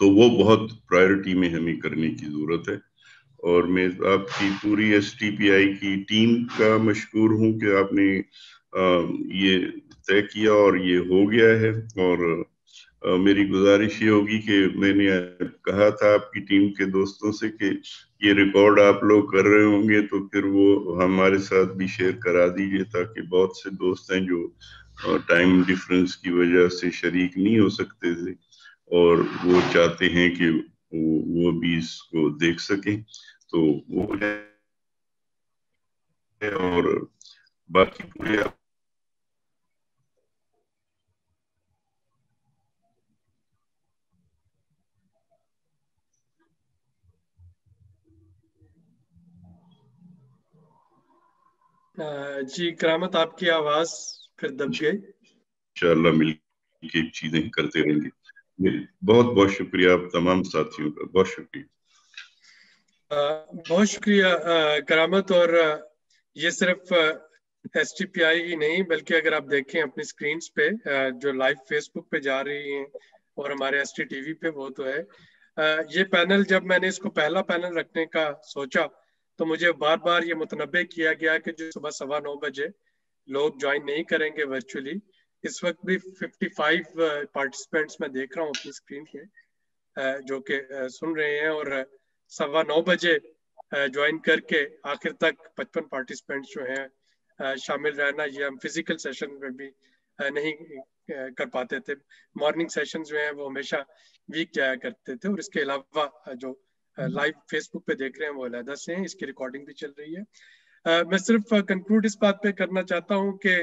تو وہ بہت پرائرٹی میں ہمیں کرنے کی ضرورت ہے. اور میں آپ کی پوری ایس ٹی پی آئی کی ٹیم کا مشکور ہوں کہ آپ نے یہ طے کیا اور یہ ہو گیا ہے. اور میری گزارش یہ ہوگی کہ میں نے کہا تھا آپ کی ٹیم کے دوستوں سے کہ یہ ریکارڈ آپ لوگ کر رہے ہوں گے تو پھر وہ ہمارے ساتھ بھی شیئر کرا دیجئے، تاکہ بہت سے دوست ہیں جو ٹائم ڈفرنس کی وجہ سے شریک نہیں ہو سکتے تھے اور وہ چاہتے ہیں کہ وہ بھی اس کو دیکھ سکیں، تو وہ اور باقی پورے جی کرامت آپ کی آواز پھر دب گئی. انشاءاللہ مل کے چیزیں کرتے رہیں گے. بہت بہت شکریہ آپ تمام ساتھیوں کا، بہت شکریہ. بہت شکریہ کرامت. اور یہ صرف ایس ٹی پی آئی ہی نہیں بلکہ اگر آپ دیکھیں اپنی سکرینز پہ جو لائیو فیس بک پہ جا رہی ہیں اور ہمارے ایس ٹی ٹی وی پہ، وہ تو ہے یہ پینل. جب میں نے اس کو پہلا پینل رکھنے کا سوچا تو مجھے بار بار یہ متنبع کیا گیا کہ جو صبح 9:15 بجے لوگ جوائن نہیں کریں گے ورچولی. اس وقت بھی 55 پارٹیسپینٹس میں دیکھ رہا ہوں اپنی اسکرین پہ جو کہ سن رہے ہیں، اور 9:15 بجے جوائن کر کے آخر تک 55 پارٹیسپینٹس جو ہیں شامل رہنا. یہ ہم فزیکل سیشن میں بھی نہیں کر پاتے تھے. مارننگ سیشن جو ہیں وہ ہمیشہ ویک جایا کرتے تھے، اور اس کے علاوہ جو لائیو فیس بک پہ دیکھ رہے ہیں وہ علیحدہ سے ہیں. اس کی ریکارڈنگ بھی چل رہی ہے. میں صرف کنکلوڈ اس بات پہ کرنا چاہتا ہوں کہ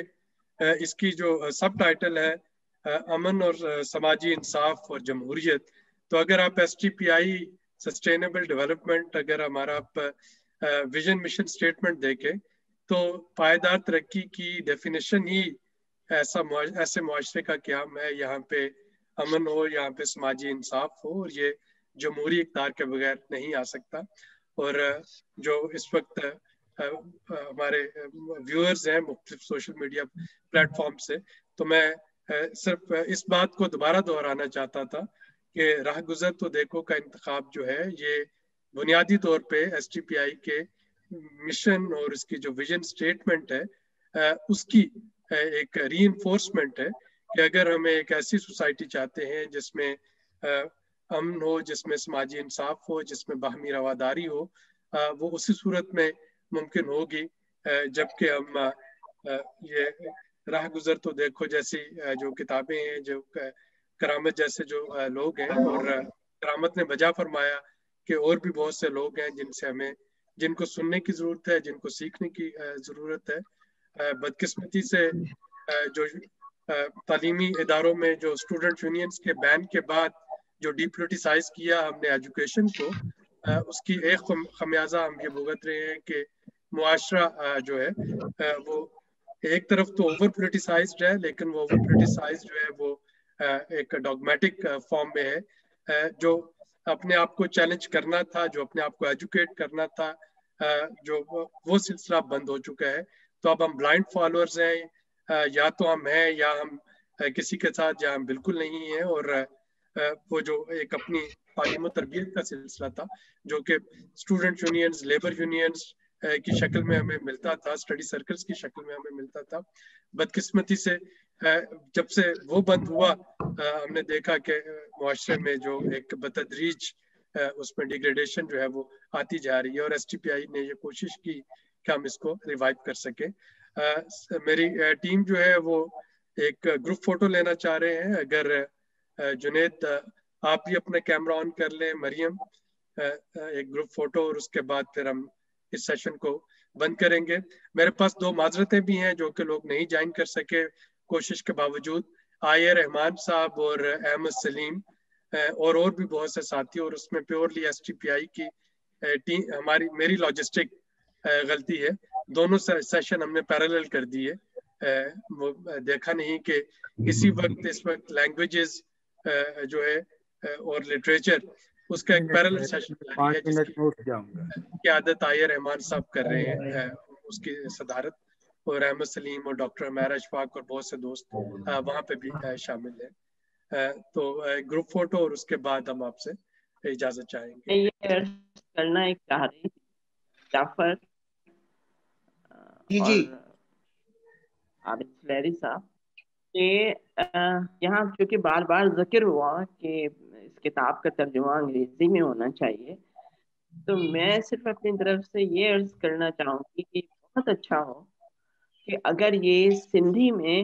اس کی جو سب ٹائٹل ہے امن اور سماجی انصاف اور جمہوریت، تو اگر آپ ایس ٹی پی آئی سسٹینیبل ڈیولپمنٹ، اگر ہمارا آپ ویژن مشن سٹیٹمنٹ دیکھیں تو پائیدار ترقی کی ڈیفینیشن ہی ایسے معاشرے کا قیام ہے یہاں پہ امن ہو، یہاں پہ سماجی انصاف ہو، اور یہ جمہوری اقدار کے بغیر نہیں آ سکتا. اور جو اس وقت ہمارے ویورز ہیں مختلف سوشل میڈیا پلیٹ فارم سے، تو میں صرف اس بات کو دوبارہ دہرانا چاہتا تھا کہ راہ گزر تو دیکھو کا انتخاب جو ہے یہ بنیادی طور پہ ایس ٹی پی آئی کے مشن اور اس کی جو ویژن سٹیٹمنٹ ہے اس کی ایک ری انفورسمنٹ ہے کہ اگر ہمیں ایک ایسی سوسائٹی چاہتے ہیں جس میں امن ہو، جس میں سماجی انصاف ہو، جس میں باہمی رواداری ہو، وہ اسی صورت میں ممکن ہوگی جبکہ ہم یہ راہ گزر تو دیکھو جیسی جو کتابیں ہیں، جو کرامت جیسے جو لوگ ہیں، اور کرامت نے بجا فرمایا کہ اور بھی بہت سے لوگ ہیں جن کو سننے کی ضرورت ہے، جن کو سیکھنے کی ضرورت ہے. بدقسمتی سے جو تعلیمی اداروں میں جو اسٹوڈنٹ یونینز کے بین کے بعد جو ڈی پولیٹیسائز کیا ہم نے ایجوکیشن کو، اس کی ایک خمیازہ ہم یہ بھگت رہے ہیں کہ معاشرہ جو ہے وہ ایک طرف تو اوور پولیٹیسائزڈ ہے، لیکن وہ اوور پولیٹیسائز جو ہے وہ ایک ڈاگمیٹک فارم میں ہے. جو اپنے آپ کو چیلنج کرنا تھا، جو اپنے آپ کو ایجوکیٹ کرنا تھا، جو وہ سلسلہ بند ہو چکا ہے. تو اب ہم بلائنڈ فالوورز ہیں، یا تو ہم ہیں یا ہم کسی کے ساتھ یا ہم بالکل نہیں ہیں. اور وہ جو ایک اپنی تعلیم و تربیت کا سلسلہ تھا جو کہ اسٹوڈنٹ یونینز، لیبر یونینز کی شکل میں ہمیں ملتا تھا، اسٹڈی سرکلز کی شکل میں ہمیں ملتا تھا، بدقسمتی سے جب سے وہ بند ہوا ہم نے دیکھا کہ معاشرے میں جو ایک بتدریج اس میں ڈیگریڈیشن جو ہے وہ آتی جا رہی ہے. اور ایس ٹی پی آئی نے یہ کوشش کی کہ ہم اس کو ریوائیو کر سکیں. میری ٹیم جو ہے وہ ایک گروپ فوٹو لینا چاہ رہے ہیں. اگر جنید آپ بھی اپنا کیمرہ آن کر لیں، مریم ایک گروپ فوٹو، اور اس کے بعد پھر ہم اس سیشن کو بند کریں گے. میرے پاس 2 معذرتیں بھی ہیں جو کہ لوگ نہیں جوائن کر سکے کوشش کے باوجود. آئے رحمان صاحب اور احمد سلیم اور بھی بہت سے ساتھی، اور اس میں پیورلی ایس ٹی پی آئی کی ٹیم میری لاجسٹک غلطی ہے. دونوں سیشن ہم نے پیرالل کر دیے. وہ دیکھا نہیں کہ اسی وقت اس وقت لینگویجز جو ہے اور لٹریچر اس کا ایک پیرالل سیشن جاری ہے جس کی عادت آئے رحمان صاحب کر رہے ہیں، اس کی صدارت، اور احمد سلیم اور ڈاکٹر عمیر اشفاق اور بہت سے دوست وہاں پہ بھی شامل ہیں. تو گروپ فوٹو اور اس کے بعد ہم آپ سے اجازت چاہیں گے. یہ کرنا ایک چاہ رہی جعفر جی عابد سلیری صاحب کہ یہاں چونکہ بار بار ذکر ہوا کہ اس کتاب کا ترجمہ انگریزی میں ہونا چاہیے، تو میں صرف اپنی طرف سے یہ عرض کرنا چاہوں گی کہ بہت اچھا ہو کہ اگر یہ سندھی میں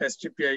STPI